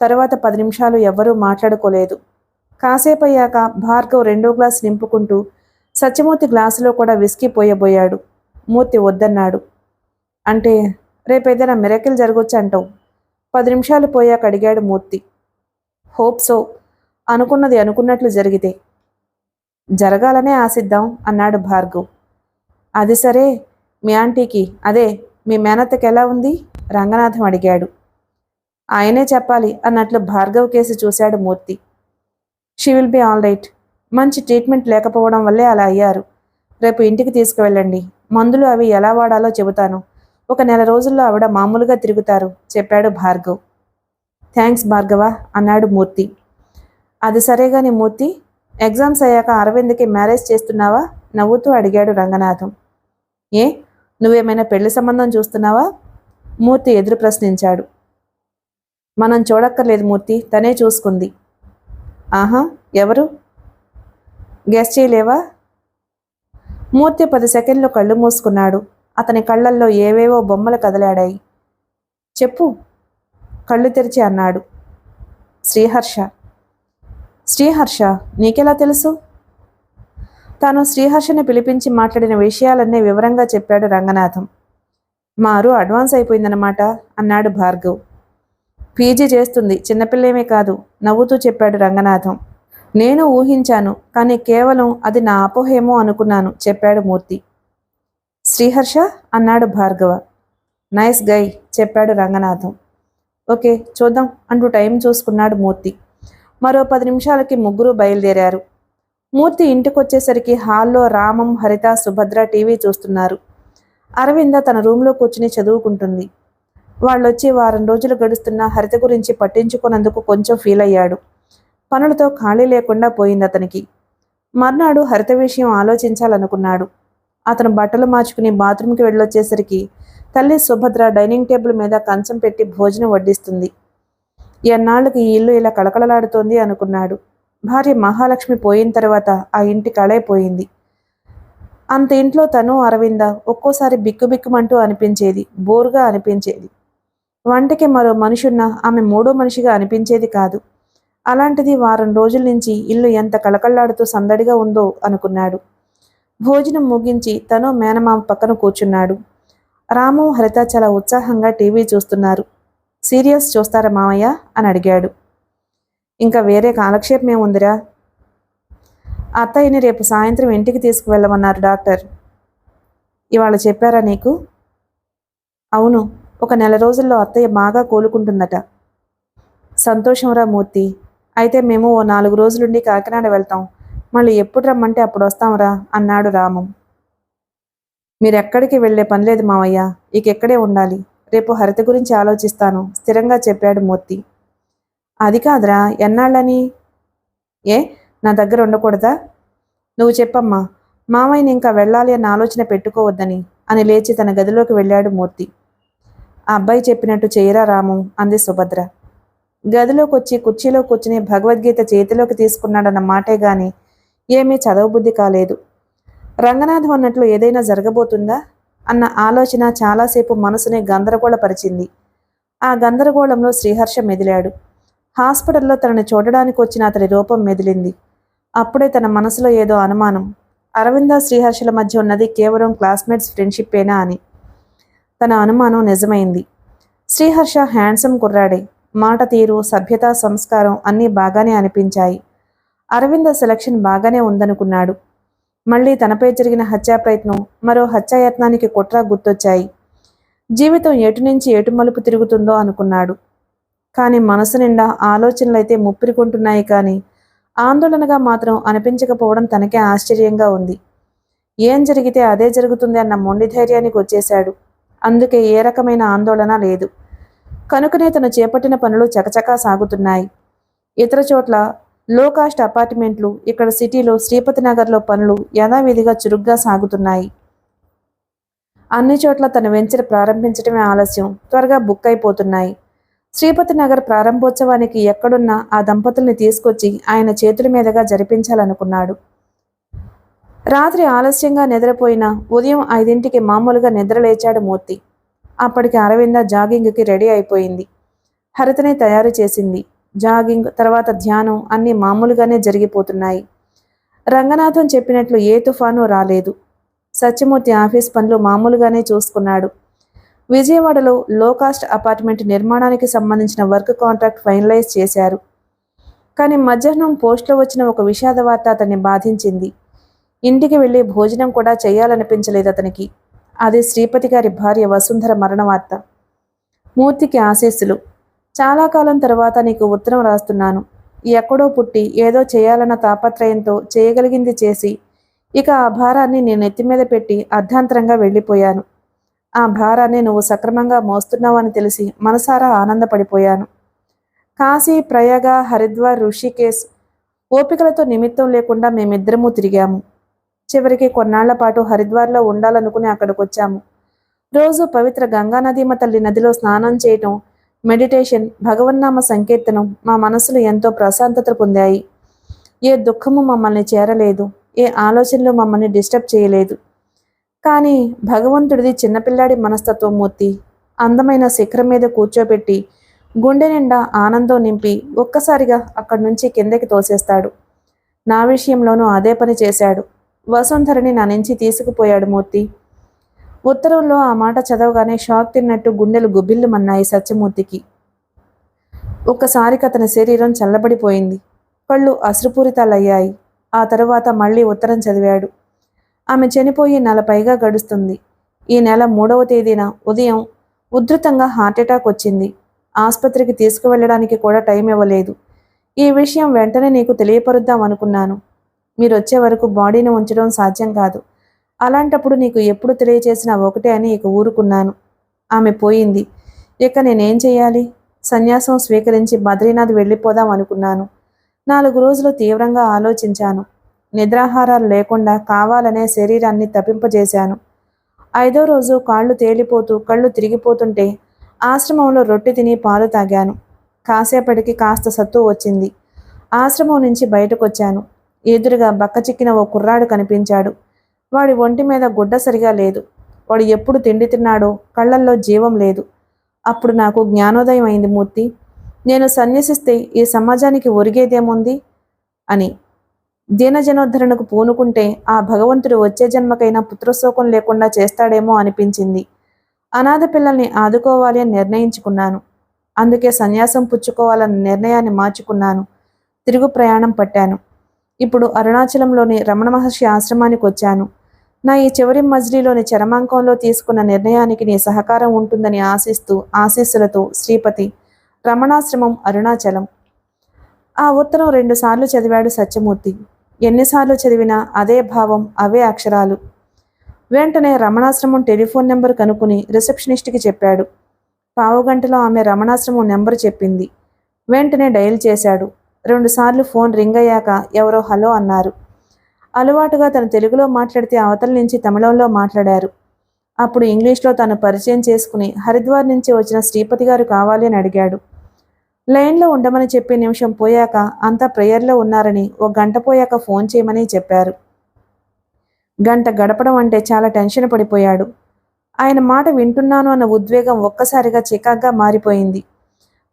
తరువాత 10 నిమిషాలు ఎవ్వరూ మాట్లాడుకోలేదు. కాసేపయ్యాక భార్గవ్ 2వ గ్లాసు నింపుకుంటూ సత్యమూర్తి గ్లాసులో కూడా విస్కీ పోయబోయాడు. మూర్తి వద్దన్నాడు. అంటే రేపేదైనా మిరకిల్ జరగొచ్చు అంటావు? 10 నిమిషాలు పోయాక అడిగాడు మూర్తి. Hope so. అనుకున్నది అనుకున్నట్లు జరిగితే. జరగాలనే ఆశిద్దాం అన్నాడు భార్గవ్. అది సరే, మీ ఆంటీకి అదే మీ మేనత్తకి ఎలా ఉంది? రంగనాథం అడిగాడు. ఆయనే చెప్పాలి అన్నట్లు భార్గవ్ కేసి చూశాడు Murthy. She will be all right. మంచి ట్రీట్మెంట్ లేకపోవడం వల్లే అలా అయ్యారు. రేపు ఇంటికి తీసుకువెళ్ళండి. మందులు అవి ఎలా వాడాలో చెబుతాను. ఒక నెల రోజుల్లో ఆవిడ మామూలుగా తిరుగుతారు చెప్పాడు భార్గవ్. థ్యాంక్స్ భార్గవ అన్నాడు మూర్తి. అది సరేగాని మూర్తి, ఎగ్జామ్స్ అయ్యాక అరవింద్కి మ్యారేజ్ చేస్తున్నావా? నవ్వుతూ అడిగాడు రంగనాథం. ఏ, నువ్వేమైనా పెళ్లి సంబంధం చూస్తున్నావా? మూర్తి ఎదురు ప్రశ్నించాడు. మనం చూడక్కర్లేదు మూర్తి, తనే చూసుకుంది. ఆహా, ఎవరు? గెస్ చేయలేవా? మూర్తి 10 సెకండ్లు కళ్ళు మూసుకున్నాడు. అతని కళ్ళల్లో ఏవేవో బొమ్మలు కదలాడాయి. చెప్పు, కళ్ళు తెరిచి అన్నాడు. శ్రీహర్ష. శ్రీహర్ష నీకెలా తెలుసు? తాను శ్రీహర్షని పిలిపించి మాట్లాడిన విషయాలన్నీ వివరంగా చెప్పాడు రంగనాథం. మారు అడ్వాన్స్ అయిపోయిందన్నమాట అన్నాడు భార్గవ్. పీజీ చేస్తుంది, చిన్నపిల్లేమీ కాదు నవ్వుతూ చెప్పాడు రంగనాథం. నేను ఊహించాను, కానీ కేవలం అది నా అపోహేమో అనుకున్నాను చెప్పాడు మూర్తి. శ్రీహర్ష అన్నాడు భార్గవ. నైస్ గై చెప్పాడు రంగనాథం. ఓకే చూద్దాం అంటూ టైం చూసుకున్నాడు మూర్తి. మరో 10 నిమిషాలకి ముగ్గురు బయలుదేరారు. మూర్తి ఇంటికొచ్చేసరికి హాల్లో రామం, హరిత, సుభద్ర టీవీ చూస్తున్నారు. అరవింద తన రూమ్లో కూర్చుని చదువుకుంటుంది. వాళ్ళొచ్చి వారం రోజులు గడుస్తున్నా హరిత గురించి పట్టించుకున్నందుకు కొంచెం ఫీల్ అయ్యాడు. పనులతో ఖాళీ లేకుండా పోయింది అతనికి. మర్నాడు హరిత విషయం ఆలోచించాలనుకున్నాడు. అతను బట్టలు మార్చుకుని బాత్రూంకి వెళ్ళొచ్చేసరికి తల్లి సుభద్ర డైనింగ్ టేబుల్ మీద కంచం పెట్టి భోజనం వడ్డిస్తుంది. ఎన్నాళ్ళకి ఈ ఇల్లు ఇలా కళకళలాడుతోంది అనుకున్నాడు. భార్య మహాలక్ష్మి పోయిన తర్వాత ఆ ఇంటి కళే పోయింది. అంత ఇంట్లో తను అరవింద ఒక్కోసారి బిక్కుబిక్కుమంటూ అనిపించేది, బోరుగా అనిపించేది. వంటకి మరో మనిషిన్న ఆమె మూడో మనిషిగా అనిపించేది కాదు. అలాంటిది వారం రోజుల నుంచి ఇల్లు ఎంత కళకళలాడుతూ సందడిగా ఉందో అనుకున్నాడు. భోజనం ముగించి తను మేనమామ పక్కన కూర్చున్నాడు. రాము, హరిత చాలా ఉత్సాహంగా టీవీ చూస్తున్నారు. సీరియల్స్ చూస్తారా మామయ్య అని అడిగాడు. ఇంకా వేరే కాలక్షేపం ఏముందిరా? అత్తయ్యని రేపు సాయంత్రం ఇంటికి తీసుకువెళ్ళమన్నారు డాక్టర్. ఇవాళ చెప్పారా నీకు? అవును, ఒక నెల రోజుల్లో అత్తయ్య బాగా కోలుకుంటుందట. సంతోషంరా మూర్తి. అయితే మేము ఓ 4 రోజులుండి కాకినాడ వెళ్తాం. మళ్ళీ ఎప్పుడు రమ్మంటే అప్పుడు వస్తాంరా అన్నాడు రామం. మీరెక్కడికి వెళ్లే పనిలేదు మావయ్య, ఇకెక్కడే ఉండాలి. రేపు హరిత గురించి ఆలోచిస్తాను స్థిరంగా చెప్పాడు మూర్తి. అది కాదురా, ఎన్నాళ్ళని? ఏ, నా దగ్గర ఉండకూడదా? నువ్వు చెప్పమ్మా. మామయ్యని ఇంకా వెళ్ళాలి అన్న ఆలోచన పెట్టుకోవద్దని అని లేచి తన గదిలోకి వెళ్ళాడు మూర్తి. ఆ అబ్బాయి చెప్పినట్టు చేయరా రాము అంది సుభద్ర. గదిలోకి వచ్చి కుర్చీలో కూర్చుని భగవద్గీత చేతిలోకి తీసుకున్నాడన్న మాటే గాని ఏమీ చదవబుద్ధి కాలేదు. రంగనాథం అన్నట్లు ఏదైనా జరగబోతుందా అన్న ఆలోచన చాలాసేపు మనసుని గందరగోళపరిచింది. ఆ గందరగోళంలో శ్రీహర్ష మెదిలాడు. హాస్పిటల్లో తనని చూడడానికి వచ్చిన అతడి రూపం మెదిలింది. అప్పుడే తన మనసులో ఏదో అనుమానం. అరవింద, శ్రీహర్షల మధ్య ఉన్నది కేవలం క్లాస్మేట్స్ ఫ్రెండ్షిప్పేనా అని. తన అనుమానం నిజమైంది. శ్రీహర్ష హ్యాండ్సమ్ కుర్రాడే. మాట తీరు, సభ్యత, సంస్కారం అన్నీ బాగానే అనిపించాయి. అరవింద సెలక్షన్ బాగానే ఉందనుకున్నాడు. మళ్ళీ తనపై జరిగిన హత్యా ప్రయత్నం, మరో హత్యాయత్నానికి కుట్ర గుర్తొచ్చాయి. జీవితం ఎటు నుంచి ఎటు మలుపు తిరుగుతుందో అనుకున్నాడు. కానీ మనసు నిండా ఆలోచనలైతే ముప్పిరికొంటున్నాయి. కానీ ఆందోళనగా మాత్రం అనిపించకపోవడం తనకే ఆశ్చర్యంగా ఉంది. ఏం జరిగితే అదే జరుగుతుంది అన్న మొండి ధైర్యానికి వచ్చేశాడు. అందుకే ఏ రకమైన ఆందోళన లేదు. కనుకనే తను చేపట్టిన పనులు చకచకా సాగుతున్నాయి. ఇతర చోట్ల లో కాస్ట్ అపార్ట్మెంట్లు, ఇక్కడ సిటీలో శ్రీపతి నగర్లో పనులు యథావిధిగా చురుగ్గా సాగుతున్నాయి. అన్ని చోట్ల తన వెంచర్ ప్రారంభించడమే ఆలస్యం, త్వరగా బుక్ అయిపోతున్నాయి. శ్రీపతి నగర్ ప్రారంభోత్సవానికి ఎక్కడున్నా ఆ దంపతుల్ని తీసుకొచ్చి ఆయన చేతుల మీదుగా జరిపించాలనుకున్నాడు. రాత్రి ఆలస్యంగా నిద్రపోయిన ఉదయం 5ంటికి మామూలుగా నిద్రలేచాడు మూర్తి. అప్పటికి అరవింద జాగింగ్కి రెడీ అయిపోయింది. హరితనే తయారు చేసింది. జాగింగ్ తర్వాత ధ్యానం అన్నీ మామూలుగానే జరిగిపోతున్నాయి. రంగనాథం చెప్పినట్లు ఏ తుఫాను రాలేదు. సత్యమూర్తి ఆఫీస్ పనులు మామూలుగానే చూసుకున్నాడు. విజయవాడలో లో కాస్ట్ అపార్ట్మెంట్ నిర్మాణానికి సంబంధించిన వర్క్ కాంట్రాక్ట్ ఫైనలైజ్ చేశారు. కానీ మధ్యాహ్నం పోస్ట్లో వచ్చిన ఒక విషాద వార్త అతన్ని బాధించింది. ఇంటికి వెళ్ళి భోజనం కూడా చేయాలనిపించలేదు అతనికి. అది శ్రీపతి గారి భార్య వసుంధర మరణ వార్త. మూర్తికి ఆశీస్సులు. చాలా కాలం తర్వాత నీకు ఉత్తరం రాస్తున్నాను. ఎక్కడో పుట్టి ఏదో చేయాలన్న తాపత్రయంతో చేయగలిగింది చేసి ఇక ఆ భారాన్ని నేను నెత్తి మీద పెట్టి అర్ధాంతరంగా వెళ్ళిపోయాను. ఆ భారాన్ని నువ్వు సక్రమంగా మోస్తున్నావని తెలిసి మనసారా ఆనందపడిపోయాను. కాశీ, ప్రయాగ, హరిద్వార్, ఋషికేశ్ ఓపికలతో నిమిత్తం లేకుండా మేమిద్దరము తిరిగాము. చివరికి కొన్నాళ్ల పాటు హరిద్వార్లో ఉండాలనుకుని అక్కడికొచ్చాము. రోజు పవిత్ర గంగానదీమ తల్లి నదిలో స్నానం చేయటం, మెడిటేషన్, భగవన్నామ సంకీర్తనం మా మనసులు ఎంతో ప్రశాంతత పొందాయి. ఏ దుఃఖము మమ్మల్ని చేరలేదు, ఏ ఆలోచనలు మమ్మల్ని డిస్టర్బ్ చేయలేదు. కానీ భగవంతుడిది చిన్నపిల్లాడి మనస్తత్వం మూర్తి. అందమైన శిఖరం మీద కూర్చోబెట్టి గుండె నిండా ఆనందం నింపి ఒక్కసారిగా అక్కడి నుంచి కిందకి తోసేస్తాడు. నా విషయంలోనూ అదే పని చేశాడు. వసుంధరని నా నుంచి తీసుకుపోయాడు మూర్తి. ఉత్తరంలో ఆ మాట చదవగానే షాక్ తిన్నట్టు గుండెలు గుబిల్లుమన్నాయి సత్యమూర్తికి. ఒక్కసారికి అతని శరీరం చల్లబడిపోయింది. కళ్ళు అశ్రుపూరితాలయ్యాయి. ఆ తరువాత మళ్ళీ ఉత్తరం చదివాడు. ఆమె చనిపోయి నెల పైగా గడుస్తుంది. ఈ నెల 3వ తేదీన ఉదయం ఉధృతంగా హార్ట్అటాక్ వచ్చింది. ఆసుపత్రికి తీసుకువెళ్ళడానికి కూడా టైం ఇవ్వలేదు. ఈ విషయం వెంటనే నీకు తెలియపరుద్దాం అనుకున్నాను. మీరు వచ్చే వరకు బాడీని ఉంచడం సాధ్యం కాదు. అలాంటప్పుడు నీకు ఎప్పుడు తెలియచేసినా ఒకటే అని ఇక ఊరుకున్నాను. ఆమె పోయింది. ఇక నేనేం చెయ్యాలి? సన్యాసం స్వీకరించి బద్రీనాథ్ వెళ్ళిపోదాం అనుకున్నాను. 4 రోజులు తీవ్రంగా ఆలోచించాను. నిద్రాహారాలు లేకుండా కావాలనే శరీరాన్ని తప్పింపజేశాను. 5వ రోజు కాళ్ళు తేలిపోతూ కళ్ళు తిరిగిపోతుంటే ఆశ్రమంలో రొట్టె తిని పాలు తాగాను. కాసేపటికి కాస్త సత్తు వచ్చింది. ఆశ్రమం నుంచి బయటకొచ్చాను. ఎదురుగా బక్కచిక్కిన ఓ కుర్రాడు కనిపించాడు. వాడి ఒంటి మీద గుడ్డ సరిగా లేదు. వాడు ఎప్పుడు తిండి తిన్నాడో కళ్ళల్లో జీవం లేదు. అప్పుడు నాకు జ్ఞానోదయం అయింది మూర్తి. నేను సన్యసిస్తే ఈ సమాజానికి ఒరిగేదేముంది అని. దీనజనోద్ధరణకు పూనుకుంటే ఆ భగవంతుడు వచ్చే జన్మకైనా పుత్రశోకం లేకుండా చేస్తాడేమో అనిపించింది. అనాథ పిల్లల్ని ఆదుకోవాలి అని నిర్ణయించుకున్నాను. అందుకే సన్యాసం పుచ్చుకోవాలన్న నిర్ణయాన్ని మార్చుకున్నాను. తిరుగు ప్రయాణం పట్టాను. ఇప్పుడు అరుణాచలంలోని రమణ మహర్షి ఆశ్రమానికి వచ్చాను. నా ఈ చివరి మజిలీలోని చరమాంకంలో తీసుకున్న నిర్ణయానికి నీ సహకారం ఉంటుందని ఆశిస్తూ ఆశీస్సులతో శ్రీపతి, రమణాశ్రమం, అరుణాచలం. ఆ ఉత్తరం 2 సార్లు చదివాడు సత్యమూర్తి. ఎన్నిసార్లు చదివినా అదే భావం, అవే అక్షరాలు. వెంటనే రమణాశ్రమం టెలిఫోన్ నెంబర్ కనుక్కుని రిసెప్షనిస్ట్కి చెప్పాడు. పావుగంటలో ఆమె రమణాశ్రమం నెంబరు చెప్పింది. వెంటనే డయల్ చేశాడు. 2 సార్లు ఫోన్ రింగ్ అయ్యాక ఎవరో హలో అన్నారు. అలవాటుగా తను తెలుగులో మాట్లాడితే అవతల నుంచి తమిళంలో మాట్లాడారు. అప్పుడు ఇంగ్లీష్లో తను పరిచయం చేసుకుని హరిద్వార్ నుంచి వచ్చిన శ్రీపతి గారు కావాలి అని అడిగాడు. లైన్లో ఉండమని చెప్పే నిమిషం పోయాక అంతా ప్రేయర్లో ఉన్నారని, 1 గంట పోయాక ఫోన్ చేయమని చెప్పారు. గంట గడపడం అంటే చాలా టెన్షన్ పడిపోయాడు. ఆయన మాట వింటున్నాను అన్న ఉద్వేగం ఒక్కసారిగా చికాగ్గా మారిపోయింది.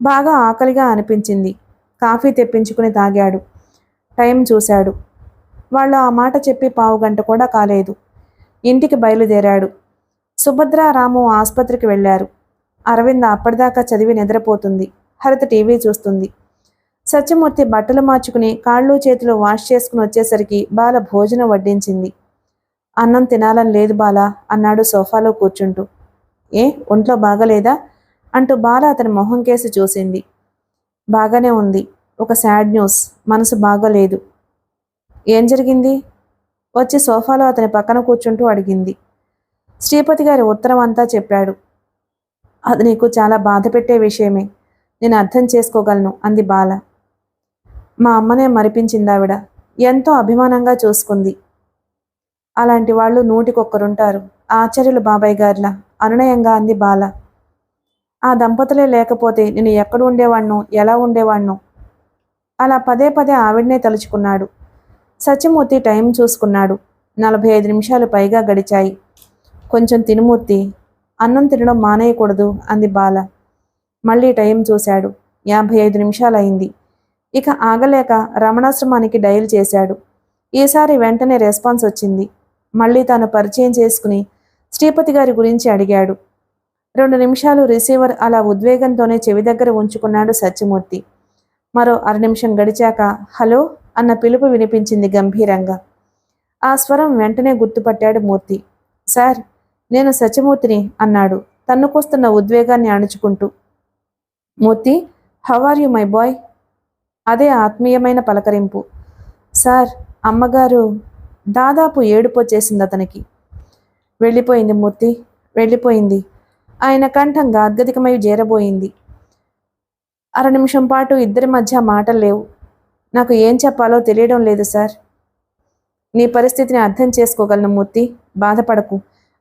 బాగా ఆకలిగా అనిపించింది. కాఫీ తెప్పించుకుని తాగాడు. టైం చూశాడు. వాళ్ళు ఆ మాట చెప్పి పావుగంట కూడా కాలేదు. ఇంటికి బయలుదేరాడు. సుభద్ర, రాము ఆసుపత్రికి వెళ్ళారు. అరవింద అప్పటిదాకా చదివి నిద్రపోతుంది. హరిత టీవీ చూస్తుంది. సత్యమూర్తి బట్టలు మార్చుకుని కాళ్ళు చేతులు వాష్ చేసుకుని వచ్చేసరికి బాల భోజనం వడ్డించింది. అన్నం తినాలని లేదు బాలా అన్నాడు సోఫాలో కూర్చుంటూ. ఏ, ఒంట్లో బాగలేదా అంటూ బాల అతని మొహం కేసి చూసింది. బాగానే ఉంది. ఒక సాడ్ న్యూస్, మనసు బాగోలేదు. ఏం జరిగింది? వచ్చి సోఫాలో అతని పక్కన కూర్చుంటూ అడిగింది. శ్రీపతి గారి ఉత్తరం అంతా చెప్పాడు. అది నీకు చాలా బాధ పెట్టే విషయమే, నేను అర్థం చేసుకోగలను అంది బాల. మా అమ్మనే మరిపించిందావిడ. ఎంతో అభిమానంగా చూసుకుంది. అలాంటి వాళ్ళు 100కి1 ఆచార్యులు బాబాయ్ గారిలా అనునయంగా అంది బాల. ఆ దంపతులే లేకపోతే నేను ఎక్కడ ఉండేవాణ్ణో, ఎలా ఉండేవాణ్ణో. అలా పదే పదే ఆవిడనే తలుచుకున్నాడు. సత్యమూర్తి టైం చూసుకున్నాడు. 45 నిమిషాలు పైగా గడిచాయి. కొంచెం తినుమూర్తి, అన్నం తినడం మానేయకూడదు అంది బాల. మళ్ళీ టైం చూశాడు. 55 నిమిషాలైంది. ఇక ఆగలేక రమణాశ్రమానికి డయల్ చేశాడు. ఈసారి వెంటనే రెస్పాన్స్ వచ్చింది. మళ్ళీ తాను పరిచయం చేసుకుని శ్రీపతి గారి గురించి అడిగాడు. 2 నిమిషాలు రిసీవర్ అలా ఉద్వేగంతోనే చెవి దగ్గర ఉంచుకున్నాడు సత్యమూర్తి. మరో అర నిమిషం గడిచాక హలో అన్న పిలుపు వినిపించింది గంభీరంగా. ఆ స్వరం వెంటనే గుర్తుపట్టాడు మూర్తి. సార్, నేను సత్యమూర్తిని అన్నాడు తన్నుకొస్తున్న ఉద్వేగాన్ని అణుచుకుంటూ. Murthy, how are you my boy? అదే ఆత్మీయమైన పలకరింపు. సార్, అమ్మగారు. దాదాపు ఏడుపొచ్చేసింది అతనికి. వెళ్ళిపోయింది మూర్తి, వెళ్ళిపోయింది. ఆయన కంఠం గాద్గదికమై చేరబోయింది. అర నిమిషం పాటు ఇద్దరి మధ్య మాటలు లేవు. నాకు ఏం చెప్పాలో తెలియడం లేదు సార్. నీ పరిస్థితిని అర్థం చేసుకోగలను మూర్తి, బాధపడకు.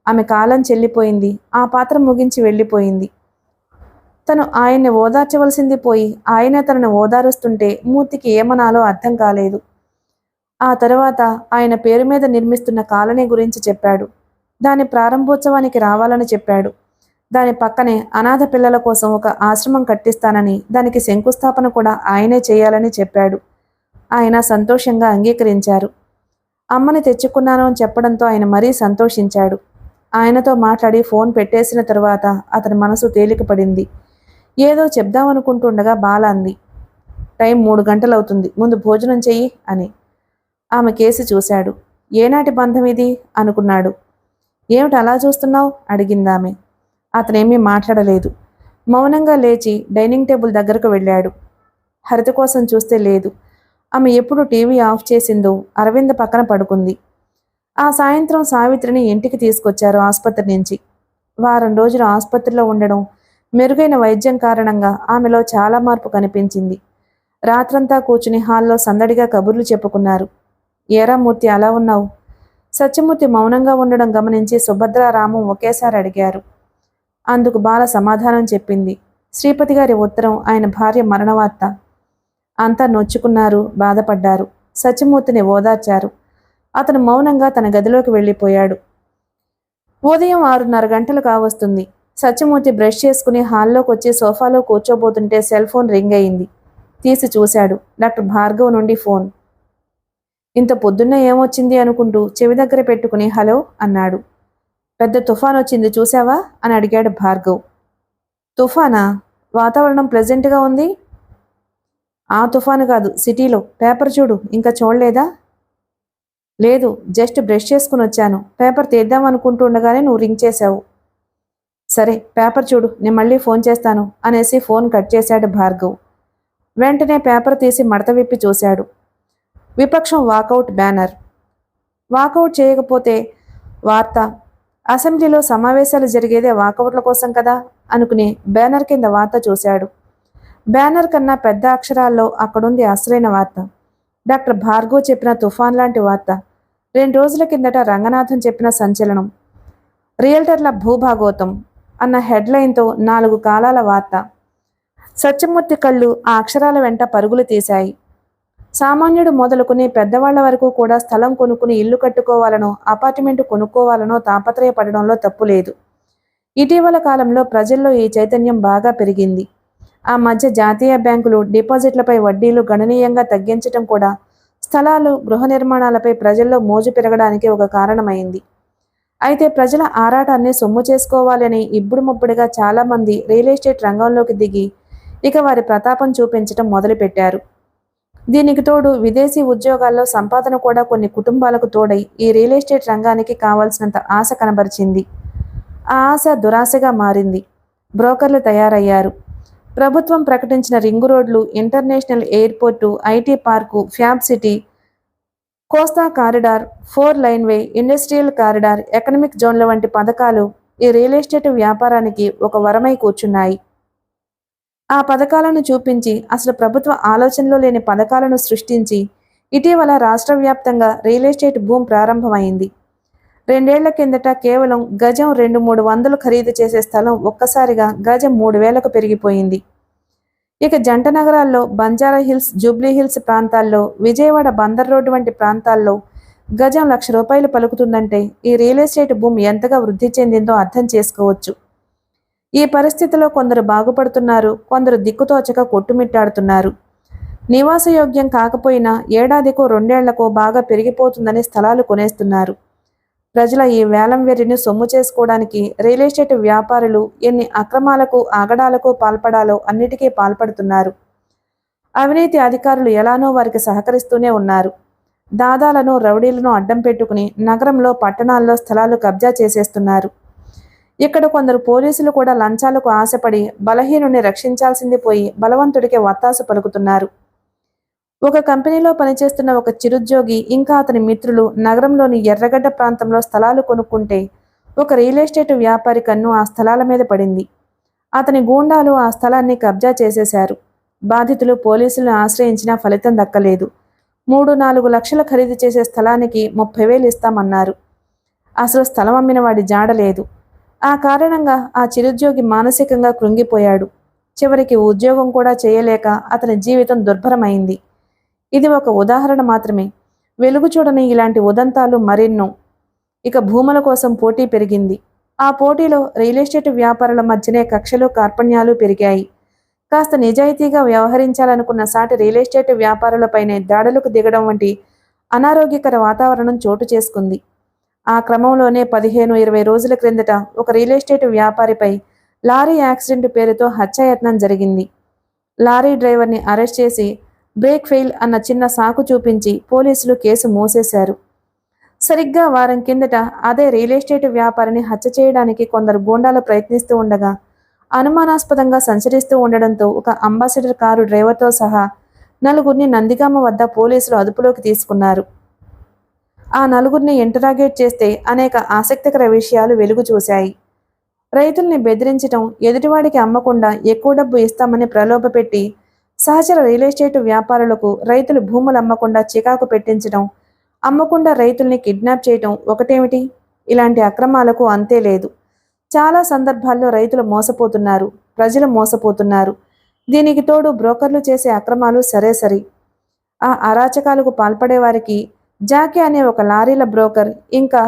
ఆమె కాలం చెల్లిపోయింది, ఆ పాత్ర ముగించి వెళ్ళిపోయింది. తను ఆయన్ని ఓదార్చవలసింది పోయి ఆయనే తనను ఓదారుస్తుంటే మూర్తికి ఏమనాలో అర్థం కాలేదు. ఆ తరువాత ఆయన పేరు మీద నిర్మిస్తున్న కాలనీ గురించి చెప్పాడు. దాని ప్రారంభోత్సవానికి రావాలని చెప్పాడు. దాని పక్కనే అనాథ పిల్లల కోసం ఒక ఆశ్రమం కట్టిస్తానని, దానికి శంకుస్థాపన కూడా ఆయనే చేయాలని చెప్పాడు. ఆయన సంతోషంగా అంగీకరించారు. అమ్మని తెచ్చుకున్నాను అని చెప్పడంతో ఆయన మరీ సంతోషించాడు. ఆయనతో మాట్లాడి ఫోన్ పెట్టేసిన తరువాత అతని మనసు తేలికపడింది. ఏదో చెప్దామనుకుంటుండగా బాల అంది, టైం 3 గంటలవుతుంది, ముందు భోజనం చెయ్యి అని. ఆమె కేసి చూశాడు. ఏనాటి బంధం ఇది అనుకున్నాడు. ఏమిటి అలా చూస్తున్నావు అడిగిందామె. అతనేమీ మాట్లాడలేదు. మౌనంగా లేచి డైనింగ్ టేబుల్ దగ్గరకు వెళ్ళాడు. హరిత కోసం చూస్తే లేదు. ఆమె ఎప్పుడు టీవీ ఆఫ్ చేసిందో అరవింద్ పక్కన పడుకుంది. ఆ సాయంత్రం సావిత్రిని ఇంటికి తీసుకొచ్చారు ఆసుపత్రి నుంచి. వారం రోజులు ఆసుపత్రిలో ఉండడం, మెరుగైన వైద్యం కారణంగా ఆమెలో చాలా మార్పు కనిపించింది. రాత్రంతా కూర్చుని హాల్లో సందడిగా కబుర్లు చెప్పుకున్నారు. ఏరా మూర్తి, అలా ఉన్నావు? సత్యమూర్తి మౌనంగా ఉండడం గమనించి సుభద్రారాము ఒకేసారి అడిగారు. అందుకు బాల సమాధానం చెప్పింది. శ్రీపతి గారి ఉత్తరం, ఆయన భార్య మరణవార్త. అంతా నొచ్చుకున్నారు, బాధపడ్డారు. సత్యమూర్తిని ఓదార్చారు. అతను మౌనంగా తన గదిలోకి వెళ్ళిపోయాడు. ఉదయం 6:30 గంటలు కావస్తుంది. సత్యమూర్తి బ్రష్ చేసుకుని హాల్లోకి వచ్చి సోఫాలో కూర్చోబోతుంటే సెల్ ఫోన్ రింగ్ అయింది. తీసి చూశాడు. డాక్టర్ భార్గవ్ నుండి ఫోన్. ఇంత పొద్దున్న ఏమొచ్చింది అనుకుంటూ చెవి దగ్గర పెట్టుకుని హలో అన్నాడు. పెద్ద తుఫాన్ వచ్చింది చూసావా అని అడిగాడు భార్గవ్. తుఫానా? వాతావరణం ప్లెజెంట్గా ఉంది. ఆ తుఫాను కాదు, సిటీలో. పేపర్ చూడు, ఇంకా చూడలేదా? లేదు, జస్ట్ బ్రష్ చేసుకుని వచ్చాను. పేపర్ తీద్దాం అనుకుంటూ ఉండగానే నువ్వు రింగ్ చేశావు. సరే, పేపర్ చూడు, నేను మళ్ళీ ఫోన్ చేస్తాను అనేసి ఫోన్ కట్ చేశాడు భార్గవ్. వెంటనే పేపర్ తీసి మడత విప్పి చూశాడు. విపక్షం వాకౌట్ బ్యానర్. వాకౌట్ చేయకపోతే వార్త. అసెంబ్లీలో సమావేశాలు జరిగేదే వాకౌట్ల కోసం కదా అనుకుని బ్యానర్ కింద వార్త చూశాడు. బ్యానర్ కన్నా పెద్ద అక్షరాల్లో అక్కడుంది అసలైన వార్త. డాక్టర్ భార్గవ్ చెప్పిన తుఫాన్ లాంటి వార్త. 2 రోజుల కిందట రంగనాథన్ చెప్పిన సంచలనం. రియల్టర్ల భూభాగోతం అన్న హెడ్లైన్తో 4 కాలాల వార్త. సత్యమూర్తి కళ్ళు ఆ అక్షరాల వెంట పరుగులు తీశాయి. సామాన్యుడు మొదలుకుని పెద్దవాళ్ల వరకు కూడా స్థలం కొనుక్కుని ఇల్లు కట్టుకోవాలనో, అపార్ట్మెంటు కొనుక్కోవాలనో తాపత్రయపడడంలో తప్పు లేదు. ఇటీవల కాలంలో ప్రజల్లో ఈ చైతన్యం బాగా పెరిగింది. ఆ మధ్య జాతీయ బ్యాంకులు డిపాజిట్లపై వడ్డీలు గణనీయంగా తగ్గించడం కూడా స్థలాలు, గృహ నిర్మాణాలపై ప్రజల్లో మోజు పెరగడానికి ఒక కారణమైంది. అయితే ప్రజల ఆరాటాన్ని సొమ్ము చేసుకోవాలని ఇబ్బుడుముబ్బుడిగా చాలామంది రియల్ ఎస్టేట్ రంగంలోకి దిగి ఇక వారి ప్రతాపం చూపించడం మొదలుపెట్టారు. దీనికి తోడు విదేశీ ఉద్యోగాల్లో సంపాదన కూడా కొన్ని కుటుంబాలకు తోడై ఈ రియల్ ఎస్టేట్ రంగానికి కావాల్సినంత ఆశ కనబరిచింది. ఆ ఆశ దురాశగా మారింది. బ్రోకర్లు తయారయ్యారు. ప్రభుత్వం ప్రకటించిన రింగు రోడ్లు, international airport, IT park, fab city, కోస్తా కారిడార్, 4 లైన్వే, ఇండస్ట్రియల్ కారిడార్, ఎకనమిక్ జోన్ల వంటి పథకాలు ఈ రియల్ ఎస్టేట్ వ్యాపారానికి ఒక వరమై కూర్చున్నాయి. ఆ పథకాలను చూపించి, అసలు ప్రభుత్వ ఆలోచనలో లేని పథకాలను సృష్టించి ఇటీవల రాష్ట్ర వ్యాప్తంగా రియల్ ఎస్టేట్ భూమి ప్రారంభమైంది. 2 ఏళ్ల కిందట కేవలం గజం 200-300 ఖరీదు చేసే స్థలం ఒక్కసారిగా గజం 3,000కు పెరిగిపోయింది. ఇక జంట నగరాల్లో బంజారా హిల్స్, జూబ్లీ హిల్స్ ప్రాంతాల్లో, విజయవాడ బందర్ రోడ్డు వంటి ప్రాంతాల్లో గజం ₹1,00,000 పలుకుతుందంటే ఈ రియల్ ఎస్టేట్ భూమి ఎంతగా వృద్ధి చెందిందో అర్థం చేసుకోవచ్చు. ఈ పరిస్థితిలో కొందరు బాగుపడుతున్నారు, కొందరు దిక్కుతోచక కొట్టుమిట్టాడుతున్నారు. నివాసయోగ్యం కాకపోయినా ఏడాదికో 2 ఏళ్లకో బాగా పెరిగిపోతుందని స్థలాలు కొనేస్తున్నారు. ప్రజల ఈ వేలం వెర్రిని సొమ్ము చేసుకోవడానికి రియల్ ఎస్టేట్ వ్యాపారులు ఎన్ని అక్రమాలకు, ఆగడాలకు పాల్పడాలో అన్నిటికీ పాల్పడుతున్నారు. అవినీతి అధికారులు ఎలానో వారికి సహకరిస్తూనే ఉన్నారు. దాదాలను రౌడీలను అడ్డం పెట్టుకుని నగరంలో పట్టణాల్లో స్థలాలు కబ్జా చేసేస్తున్నారు. ఇక్కడ కొందరు పోలీసులు కూడా లంచాలకు ఆశపడి బలహీనుని రక్షించాల్సింది పోయి బలవంతుడికి వత్తాసు పలుకుతున్నారు. ఒక కంపెనీలో పనిచేస్తున్న ఒక చిరుద్యోగి ఇంకా అతని మిత్రులు నగరంలోని ఎర్రగడ్డ ప్రాంతంలో స్థలాలు కొనుక్కుంటే ఒక రియల్ ఎస్టేట్ వ్యాపారి కన్ను ఆ స్థలాల మీద పడింది. అతని గూండాలు ఆ స్థలాన్ని కబ్జా చేసేశారు. బాధితులు పోలీసులను ఆశ్రయించినా ఫలితం దక్కలేదు. 3-4 లక్షలు ఖరీదు చేసే స్థలానికి 30,000 ఇస్తామన్నారు. అసలు స్థలం అమ్మిన వాడి జాడలేదు. ఆ కారణంగా ఆ చిరుద్యోగి మానసికంగా కృంగిపోయాడు. చివరికి ఉద్యోగం కూడా చేయలేక అతని జీవితం దుర్భరమైంది. ఇది ఒక ఉదాహరణ మాత్రమే. వెలుగు చూడని ఇలాంటి ఉదంతాలు మరెన్నో. ఇక భూముల కోసం పోటీ పెరిగింది. ఆ పోటీలో రియల్ ఎస్టేట్ వ్యాపారుల మధ్యనే కక్షలు కార్పణ్యాలు పెరిగాయి. కాస్త నిజాయితీగా వ్యవహరించాలనుకున్న సాటి రియల్ ఎస్టేట్ వ్యాపారులపైనే దాడులకు దిగడం వంటి అనారోగ్యకర వాతావరణం చోటు చేసుకుంది. ఆ క్రమంలోనే 15-20 రోజుల క్రిందట ఒక రియల్ ఎస్టేట్ వ్యాపారిపై లారీ యాక్సిడెంట్ పేరుతో హత్యాయత్నం జరిగింది. లారీ డ్రైవర్ని అరెస్ట్ చేసి బ్రేక్ ఫెయిల్ అన్న చిన్న సాకు చూపించి పోలీసులు కేసు మూసేశారు. సరిగ్గా వారం కిందట అదే రియల్ ఎస్టేట్ వ్యాపారిని హత్య చేయడానికి కొందరు గూండాలు ప్రయత్నిస్తూ ఉండగా అనుమానాస్పదంగా సంచరిస్తూ ఉండడంతో ఒక అంబాసిడర్ కారు డ్రైవర్తో సహా 4 నందిగామ వద్ద పోలీసులు అదుపులోకి తీసుకున్నారు. ఆ 4 ఇంటరాగేట్ చేస్తే అనేక ఆసక్తికర విషయాలు వెలుగు చూశాయి. రైతుల్ని బెదిరించడం, ఎదుటివాడికి అమ్మకుండా ఎక్కువ డబ్బు ఇస్తామని ప్రలోభపెట్టి సహచర రియల్ ఎస్టేట్ వ్యాపారులకు రైతులు భూములు అమ్మకుండా చికాకు పెట్టించడం, అమ్మకుండా రైతుల్ని కిడ్నాప్ చేయటం ఒకటేమిటి, ఇలాంటి అక్రమాలకు అంతే లేదు. చాలా సందర్భాల్లో రైతులు మోసపోతున్నారు, ప్రజలు మోసపోతున్నారు. దీనికి తోడు బ్రోకర్లు చేసే అక్రమాలు సరే. ఆ అరాచకాలకు పాల్పడేవారికి జాకీ అనే ఒక లారీల బ్రోకర్, ఇంకా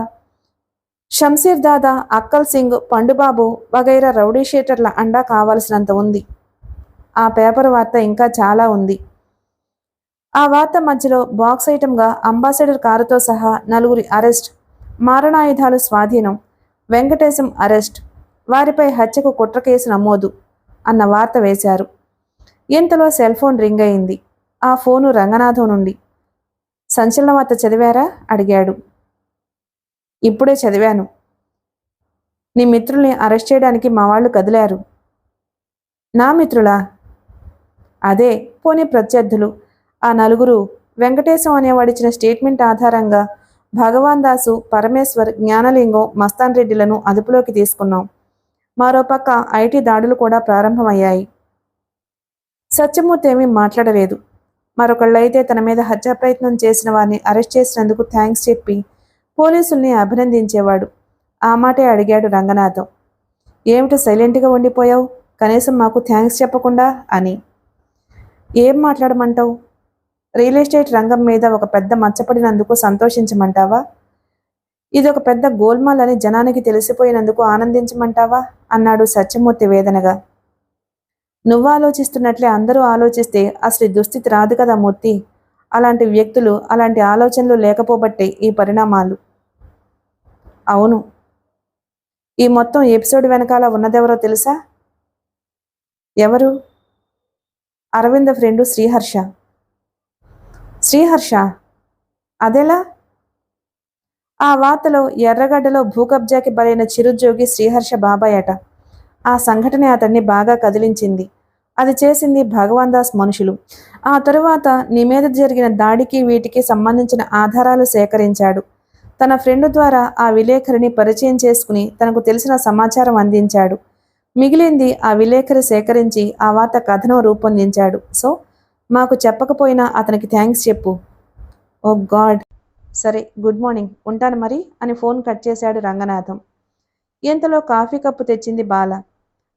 షంసీర్ దాదా, అక్కల్ సింగ్, పండుబాబు వగైరా రౌడీ షీటర్ల అండా కావాల్సినంత ఉంది. ఆ పేపర్ వార్త ఇంకా చాలా ఉంది. ఆ వార్త మధ్యలో బాక్స్ ఐటంగా అంబాసిడర్ కారుతో సహా 4 అరెస్ట్, మారణాయుధాలు స్వాధీనం, వెంకటేశం అరెస్ట్, వారిపై హత్యకు కుట్ర కేసు నమోదు అన్న వార్త వేశారు. ఇంతలో సెల్ ఫోన్ రింగ్ అయింది. ఆ ఫోను రంగనాథం నుండి. సంచలన వార్త చదివారా అడిగాడు. ఇప్పుడే చదివాను. నీ మిత్రుల్ని అరెస్ట్ చేయడానికి మా వాళ్ళు కదిలారు. నా మిత్రులా? అదే, పోనీ ప్రత్యర్థులు. ఆ 4 వెంకటేశం అనేవాడిచ్చిన స్టేట్మెంట్ ఆధారంగా భగవాన్ దాసు, పరమేశ్వర్, జ్ఞానలింగం, మస్తాన్ రెడ్డిలను అదుపులోకి తీసుకున్నాం. మరోపక్క ఐటీ దాడులు కూడా ప్రారంభమయ్యాయి. సత్యమూర్తి ఏమీ మాట్లాడలేదు. మరొకళ్ళైతే తన మీద హత్యా ప్రయత్నం చేసిన వారిని అరెస్ట్ చేసినందుకు థ్యాంక్స్ చెప్పి పోలీసుల్ని అభినందించేవాడు. ఆ మాటే అడిగాడు రంగనాథం. ఏమిటి సైలెంట్గా ఉండిపోయావు, కనీసం మాకు థ్యాంక్స్ చెప్పకుండా అని. ఏం మాట్లాడమంటావు? రియల్ ఎస్టేట్ రంగం మీద ఒక పెద్ద మచ్చపడినందుకు సంతోషించమంటావా? ఇదొక పెద్ద గోల్మాల్ అని జనానికి తెలిసిపోయినందుకు ఆనందించమంటావా అన్నాడు సత్యమూర్తి వేదనగా. నువ్వు ఆలోచిస్తున్నట్లే అందరూ ఆలోచిస్తే అసలు దుస్థితి రాదు కదా మూర్తి. అలాంటి వ్యక్తులు, అలాంటి ఆలోచనలు లేకపోబట్టే ఈ పరిణామాలు. అవును. ఈ మొత్తం ఎపిసోడ్ వెనకాల ఉన్నదెవరో తెలుసా? ఎవరు? అరవింద ఫ్రెండు శ్రీహర్ష. శ్రీహర్ష? అదెలా? ఆ వార్తలో ఎర్రగడ్డలో భూకబ్జాకి బలైన చిరుద్యోగి శ్రీహర్ష బాబాయ్ అట. ఆ సంఘటనే అతన్ని బాగా కదిలించింది. అది చేసింది భగవాన్ దాస్ మనుషులు. ఆ తరువాత నీ మీద జరిగిన దాడికి వీటికి సంబంధించిన ఆధారాలు సేకరించాడు. తన ఫ్రెండ్ ద్వారా ఆ విలేకరిని పరిచయం చేసుకుని తనకు తెలిసిన సమాచారం అందించాడు. మిగిలింది ఆ విలేకరి సేకరించి ఆ వార్త కథనం రూపొందించాడు. సో మాకు చెప్పకపోయినా అతనికి థ్యాంక్స్ చెప్పు. ఓ గాడ్. సరే, గుడ్ మార్నింగ్, ఉంటాను మరి అని ఫోన్ కట్ చేశాడు రంగనాథం. ఇంతలో కాఫీ కప్పు తెచ్చింది బాల.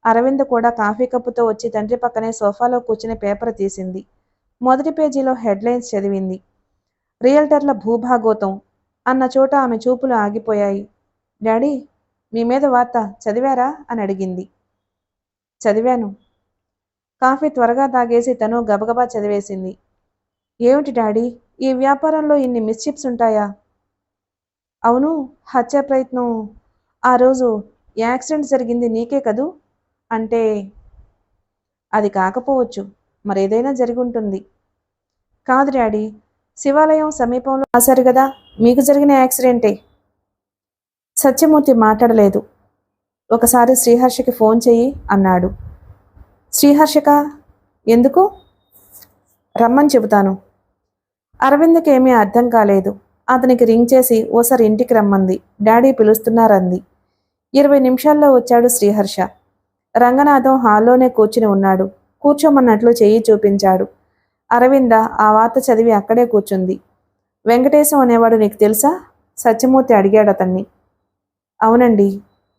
అరవింద్ కూడా కాఫీ కప్పుతో వచ్చి తండ్రి పక్కనే సోఫాలో కూర్చుని పేపర్ తీసింది. మొదటి పేజీలో హెడ్లైన్స్ చదివింది. రియల్టర్ల భూభాగోతం అన్న చోట ఆమె చూపులు ఆగిపోయాయి. డాడీ, మీ మీద వార్త చదివారా అని అడిగింది. చదివాను. కాఫీ త్వరగా తాగేసి తను గబగబా చదివేసింది. ఏమిటి డాడీ, ఈ వ్యాపారంలో ఇన్ని మిస్చిప్స్ ఉంటాయా? అవును, హత్య ప్రయత్నం. ఆ రోజు యాక్సిడెంట్ జరిగింది నీకే కదూ? అంటే అది కాకపోవచ్చు, మరేదైనా జరిగి ఉంటుంది. కాదు డాడీ, శివాలయం సమీపంలో రాశారు కదా, మీకు జరిగిన యాక్సిడెంటే. సత్యమూర్తి మాట్లాడలేదు. ఒకసారి శ్రీహర్షకి ఫోన్ చెయ్యి అన్నాడు. శ్రీహర్షక? ఎందుకు? రమ్మని చెబుతాను. అరవింద్కి ఏమీ అర్థం కాలేదు. అతనికి రింగ్ చేసి ఓసారి ఇంటికి రమ్మంది. డాడీ పిలుస్తున్నారంది. 20 నిమిషాల్లో వచ్చాడు శ్రీహర్ష. రంగనాథం హాల్లోనే కూర్చుని ఉన్నాడు. కూర్చోమన్నట్లు చెయ్యి చూపించాడు. అరవింద ఆ వార్త చదివి అక్కడే కూర్చుంది. వెంకటేశం అనేవాడు నీకు తెలుసా? సత్యమూర్తి అడిగాడు అతన్ని. అవునండి.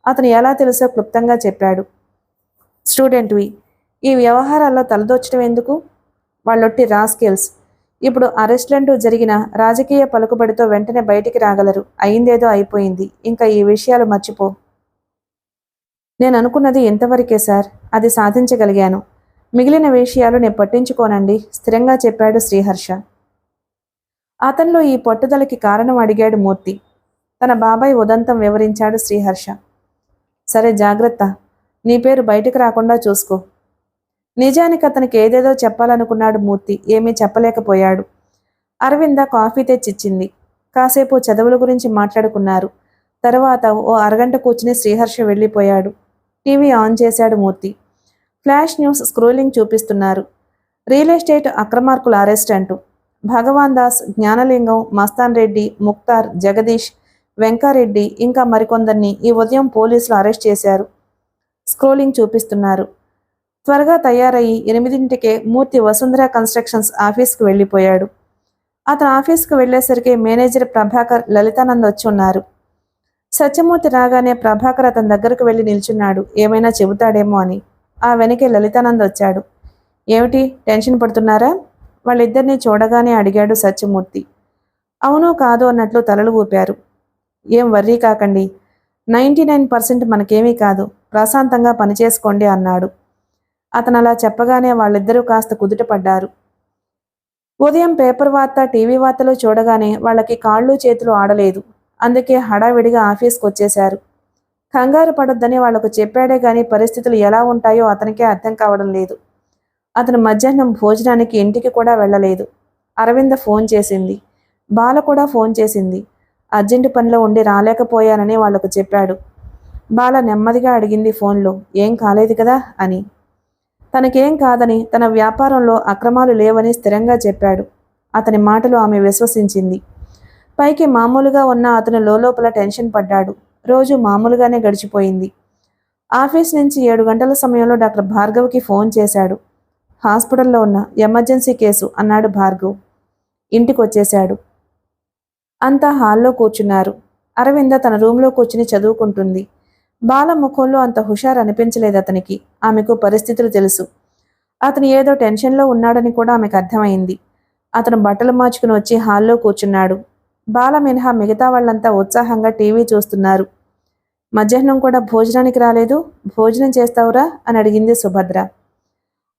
అతను ఎలా తెలుసో క్లుప్తంగా చెప్పాడు. స్టూడెంట్వి, ఈ వ్యవహారాల్లో తలదోచడం ఎందుకు? వాళ్ళొట్టి రాస్కెల్స్. ఇప్పుడు అరెస్టులంటూ జరిగిన రాజకీయ పలుకుబడితో వెంటనే బయటికి రాగలరు. అయిందేదో అయిపోయింది. ఇంకా ఈ విషయాలు మర్చిపో. నేను అనుకున్నది ఇంతవరకే సార్. అది సాధించగలిగాను. మిగిలిన విషయాలు నేను పట్టించుకోనండి, స్థిరంగా చెప్పాడు శ్రీహర్ష. అతనిలో ఈ పట్టుదలకి కారణం అడిగాడు మూర్తి. తన బాబాయ్ ఉదంతం వివరించాడు శ్రీహర్ష. సరే, జాగ్రత్త. నీ పేరు బయటకు రాకుండా చూసుకో. నిజానికి అతనికి ఏదేదో చెప్పాలనుకున్నాడు మూర్తి. ఏమీ చెప్పలేకపోయాడు. అరవింద కాఫీ తెచ్చిచ్చింది. కాసేపు చదువుల గురించి మాట్లాడుకున్నారు. తరువాత ఓ అరగంట కూర్చుని శ్రీహర్ష వెళ్ళిపోయాడు. టీవీ ఆన్ చేశాడు మూర్తి. ఫ్లాష్ న్యూస్ స్క్రోలింగ్ చూపిస్తున్నారు. రియల్ ఎస్టేట్ అక్రమార్కుల అరెస్ట్ అంటూ భగవాన్ దాస్, జ్ఞానలింగం, మస్తాన్ రెడ్డి, ముక్తార్, జగదీష్, వెంకారెడ్డి ఇంకా మరికొందరిని ఈ ఉదయం పోలీసులు అరెస్ట్ చేశారు. స్క్రోలింగ్ చూపిస్తున్నారు. త్వరగా తయారయ్యి 8ంటికే మూర్తి వసుంధర కన్స్ట్రక్షన్స్ ఆఫీస్కి వెళ్ళిపోయాడు. అతను ఆఫీస్కి వెళ్లేసరికి మేనేజర్ ప్రభాకర్, లలితానంద్ వచ్చి ఉన్నారు. సత్యమూర్తి రాగానే ప్రభాకర్ అతని దగ్గరకు వెళ్ళి నిల్చున్నాడు, ఏమైనా చెబుతాడేమో అని. ఆ వెనకే లలితానంద్ వచ్చాడు. ఏమిటి, టెన్షన్ పడుతున్నారా? వాళ్ళిద్దరినీ చూడగానే అడిగాడు సత్యమూర్తి. అవునో కాదో అన్నట్లు తలలు ఊపారు. ఏం వర్రీ కాకండి, 99% మనకేమీ కాదు, ప్రశాంతంగా పనిచేసుకోండి అన్నాడు. అతను అలా చెప్పగానే వాళ్ళిద్దరూ కాస్త కుదుటపడ్డారు. ఉదయం పేపర్ వార్త, టీవీ వార్తలు చూడగానే వాళ్ళకి కాళ్ళు చేతులు ఆడలేదు. అందుకే హడావిడిగా ఆఫీస్కి వచ్చేశారు. కంగారు పడొద్దని వాళ్లకు చెప్పాడే గాని పరిస్థితులు ఎలా ఉంటాయో అతనికే అర్థం కావడం లేదు. అతను మధ్యాహ్నం భోజనానికి ఇంటికి కూడా వెళ్ళలేదు. అరవింద ఫోన్ చేసింది. బాల కూడా ఫోన్ చేసింది. అర్జెంటు పనిలో ఉండి రాలేకపోయానని వాళ్లకు చెప్పాడు. బాల నెమ్మదిగా అడిగింది ఫోన్లో, ఏం కాలేదు కదా అని. తనకేం కాదని, తన వ్యాపారంలో అక్రమాలు లేవని స్థిరంగా చెప్పాడు. అతని మాటలు ఆమె విశ్వసించింది. పైకి మామూలుగా ఉన్న అతను లోపల టెన్షన్ పడ్డాడు. రోజు మామూలుగానే గడిచిపోయింది. ఆఫీస్ నుంచి 7 గంటల సమయంలో డాక్టర్ భార్గవ్కి ఫోన్ చేశాడు. హాస్పిటల్లో ఉన్న ఎమర్జెన్సీ కేసు అన్నాడు భార్గవ్. ఇంటికి వచ్చేశాడు. అంతా హాల్లో కూర్చున్నారు. అరవింద తన రూంలో కూర్చుని చదువుకుంటుంది. బాల ముఖంలో అంత హుషారు అనిపించలేదు అతనికి. ఆమెకు పరిస్థితులు తెలుసు. అతను ఏదో టెన్షన్లో ఉన్నాడని కూడా ఆమెకు అర్థమైంది. అతను బట్టలు మార్చుకుని వచ్చి హాల్లో కూర్చున్నాడు. బాల మినహా మిగతా వాళ్ళంతా ఉత్సాహంగా టీవీ చూస్తున్నారు. మధ్యాహ్నం కూడా భోజనానికి రాలేదు, భోజనం చేస్తావురా అని అడిగింది సుభద్ర.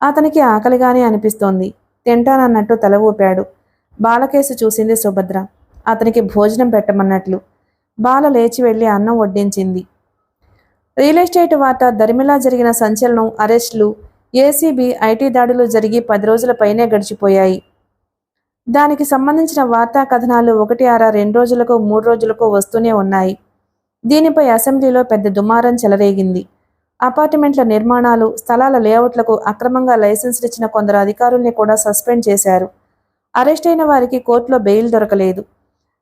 అతనికి ఆకలిగానే అనిపిస్తోంది. తింటానన్నట్టు తల ఊపాడు. బాలకేసి చూసింది సుభద్ర. అతనికి భోజనం పెట్టమన్నట్లు. బాల లేచి వెళ్ళి అన్నం వడ్డించింది. రియల్ ఎస్టేట్ వార్త దరిమిలా జరిగిన సంచలనం, అరెస్టులు, ఏసీబీ, ఐటీ దాడులు జరిగి 10 రోజుల పైనే గడిచిపోయాయి. దానికి సంబంధించిన వార్తా కథనాలు 1 అర 2 రోజులకు 3 రోజులకు వస్తూనే ఉన్నాయి. దీనిపై అసెంబ్లీలో పెద్ద దుమారం చెలరేగింది. అపార్ట్మెంట్ల నిర్మాణాలు, స్థలాల లేఅవుట్లకు అక్రమంగా లైసెన్సులు ఇచ్చిన కొందరు అధికారుల్ని కూడా సస్పెండ్ చేశారు. అరెస్ట్ అయిన వారికి కోర్టులో బెయిల్ దొరకలేదు.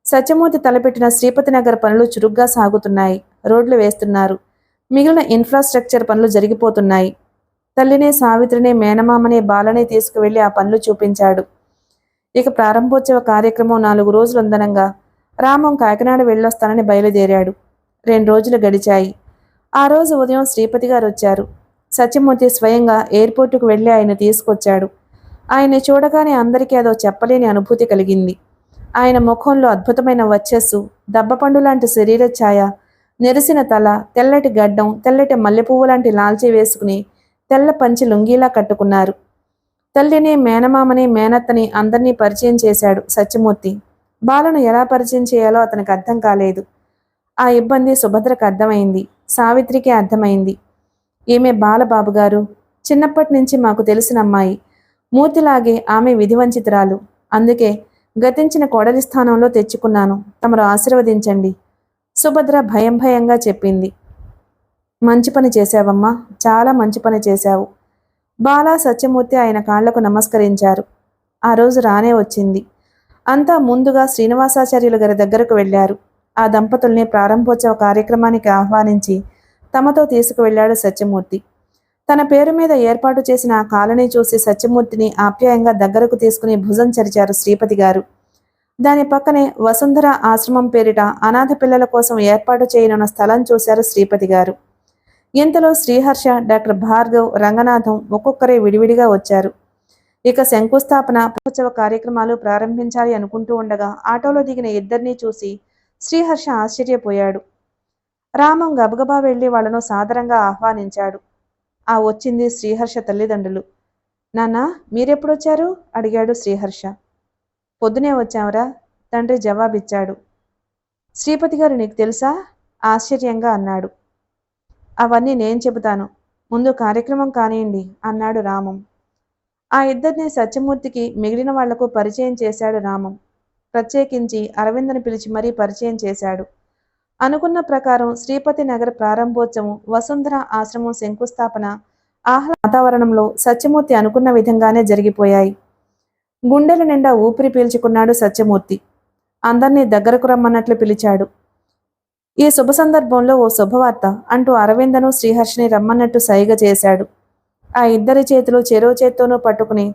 సత్యమూర్తి తలపెట్టిన శ్రీపతి నగర్ పనులు చురుగ్గా సాగుతున్నాయి. రోడ్లు వేస్తున్నారు. మిగిలిన ఇన్ఫ్రాస్ట్రక్చర్ పనులు జరిగిపోతున్నాయి. తల్లినే, సావిత్రిని, మేనమామనే, బాలనే తీసుకువెళ్లి ఆ పనులు చూపించాడు. ఇక ప్రారంభోత్సవ కార్యక్రమం 4 రోజులు ఉందనంగా రామం కాకినాడ వెళ్ళొస్తానని బయలుదేరాడు. 2 రోజులు గడిచాయి. ఆ రోజు ఉదయం శ్రీపతి గారు వచ్చారు. సత్యమూర్తి స్వయంగా ఎయిర్పోర్టుకు వెళ్ళి ఆయన తీసుకొచ్చాడు. ఆయన్ని చూడగానే అందరికీ అదో చెప్పలేని అనుభూతి కలిగింది. ఆయన ముఖంలో అద్భుతమైన వర్చస్సు, దబ్బపండు లాంటి శరీర ఛాయ, నెరిసిన తల, తెల్లటి గడ్డం, తెల్లటి మల్లెపువ్వు లాంటి లాల్చీ వేసుకుని తెల్ల పంచి లుంగీలా కట్టుకున్నారు. తల్లిని, మేనమామని, మేనత్తని అందరినీ పరిచయం చేశాడు సత్యమూర్తి. బాలను ఎలా పరిచయం చేయాలో అతనికి అర్థం కాలేదు. ఆ ఇబ్బంది సుభద్రకు అర్థమైంది. సావిత్రికి అర్థమైంది. ఈమె బాలబాబుగారు, చిన్నప్పటి నుంచి మాకు తెలిసిన అమ్మాయి. మూర్తిలాగే ఆమె విధివంచితురాలు. అందుకే గతించిన కోడలి స్థానంలో తెచ్చుకున్నాను. తమరు ఆశీర్వదించండి. సుభద్ర భయం భయంగా చెప్పింది. మంచి పని చేశావమ్మా, చాలా మంచి పని చేశావు. బాలా సత్యమూర్తి ఆయన కాళ్లకు నమస్కరించారు. ఆ రోజు రానే వచ్చింది. అంతా ముందుగా శ్రీనివాసాచార్యులు గారి దగ్గరకు వెళ్లారు. ఆ దంపతుల్ని ప్రారంభోత్సవ కార్యక్రమానికి ఆహ్వానించి తమతో తీసుకువెళ్లాడు సత్యమూర్తి. తన పేరు మీద ఏర్పాటు చేసిన ఆ కాలనీ చూసి సత్యమూర్తిని ఆప్యాయంగా దగ్గరకు తీసుకుని భుజం చరిచారు శ్రీపతి గారు. దాని పక్కనే వసుంధర ఆశ్రమం పేరిట అనాథ పిల్లల కోసం ఏర్పాటు చేయనున్న స్థలం చూశారు శ్రీపతి గారు. ఇంతలో శ్రీహర్ష, డాక్టర్ భార్గవ్, రంగనాథం ఒక్కొక్కరే విడివిడిగా వచ్చారు. ఇక శంకుస్థాపన ఉత్సవ కార్యక్రమాలు ప్రారంభించాలి అనుకుంటూ ఉండగా ఆటోలో దిగిన ఇద్దరినీ చూసి శ్రీహర్ష ఆశ్చర్యపోయాడు. రామం గబగబా వెళ్లి వాళ్లను సాదరంగా ఆహ్వానించాడు. ఆ వచ్చింది శ్రీహర్ష తల్లిదండ్రులు. నాన్నా, మీరెప్పుడొచ్చారు? అడిగాడు శ్రీహర్ష. పొద్దునే వచ్చావురా, తండ్రి జవాబిచ్చాడు. శ్రీపతి గారు నీకు తెలుసా? ఆశ్చర్యంగా అన్నాడు. అవన్నీ నేను చెబుతాను, ముందు కార్యక్రమం కానియండి అన్నాడు రామం. ఆ ఇద్దరిని సత్యమూర్తికి మిగిలిన వాళ్లకు పరిచయం చేశాడు రామం. ప్రత్యేకించి అరవిందను పిలిచి మరీ పరిచయం చేశాడు. అనుకున్న ప్రకారం శ్రీపతి నగర ప్రారంభోత్సవం, వసుంధర ఆశ్రమం శంకుస్థాపన ఆహ్లాద వాతావరణంలో సత్యమూర్తి అనుకున్న విధంగానే జరిగిపోయాయి. గుండెల నిండా ఊపిరి పీల్చుకున్నాడు సత్యమూర్తి. అందర్నీ దగ్గరకు రమ్మన్నట్లు పిలిచాడు. ఈ శుభ సందర్భంలో ఓ శుభవార్త అంటూ అరవిందను శ్రీహర్షిని రమ్మన్నట్టు సైగ చేశాడు. ఆ ఇద్దరి చేతులు చెరో చేత్తోనూ పట్టుకుని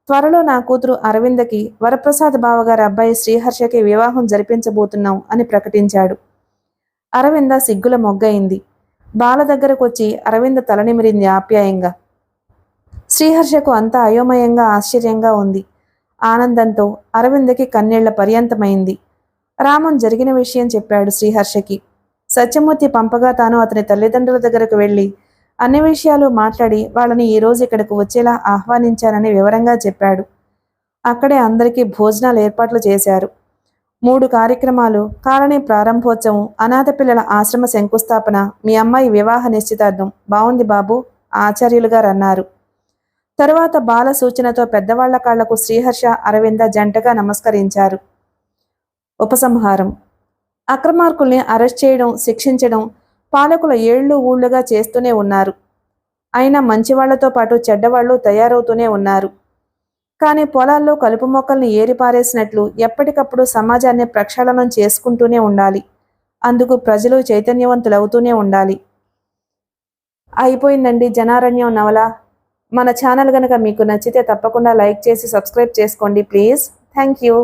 త్వరలో నా కూతురు అరవిందకి వరప్రసాద్ బావగారి అబ్బాయి శ్రీహర్షకి వివాహం జరిపించబోతున్నాం అని ప్రకటించాడు. అరవింద సిగ్గుల మొగ్గయింది. బాల దగ్గరకొచ్చి అరవింద తలనిమిరింది ఆప్యాయంగా. శ్రీహర్షకు అంతా అయోమయంగా ఆశ్చర్యంగా ఉంది. ఆనందంతో అరవిందకి కన్నీళ్ల పర్యంతమైంది. రామన్ జరిగిన విషయం చెప్పాడు శ్రీహర్షకి. సత్యమూర్తి పంపగా తాను అతని తల్లిదండ్రుల దగ్గరకు వెళ్లి అన్ని విషయాలు మాట్లాడి వాళ్ళని ఈరోజు ఇక్కడికి వచ్చేలా ఆహ్వానించానని వివరంగా చెప్పాడు. అక్కడే అందరికీ భోజనాలు ఏర్పాట్లు చేశారు. 3 కార్యక్రమాలు, కాలనీ ప్రారంభోత్సవం, అనాథ పిల్లల ఆశ్రమ శంకుస్థాపన, మీ అమ్మాయి వివాహ నిశ్చితార్థం బావుంది బాబు, ఆచార్యులు గారు అన్నారు. తరువాత బాల సూచనతో పెద్దవాళ్ల కాళ్లకు శ్రీహర్ష, అరవింద జంటగా నమస్కరించారు. ఉపసంహారం. అక్రమార్కుల్ని అరెస్ట్ చేయడం, శిక్షించడం పాలకుల ఏళ్లు ఊళ్లుగా చేస్తూనే ఉన్నారు. అయినా మంచివాళ్లతో పాటు చెడ్డవాళ్లు తయారవుతూనే ఉన్నారు. కానీ పొలాల్లో కలుపు మొక్కల్ని ఏరిపారేసినట్లు ఎప్పటికప్పుడు సమాజాన్ని ప్రక్షాళనం చేసుకుంటూనే ఉండాలి. అందుకు ప్రజలు చైతన్యవంతులవుతూనే ఉండాలి. అయిపోయిందండి జనారణ్యం నవల. మన ఛానల్ గనక మీకు నచ్చితే తప్పకుండా లైక్ చేసి సబ్స్క్రైబ్ చేసుకోండి ప్లీజ్. Thank you.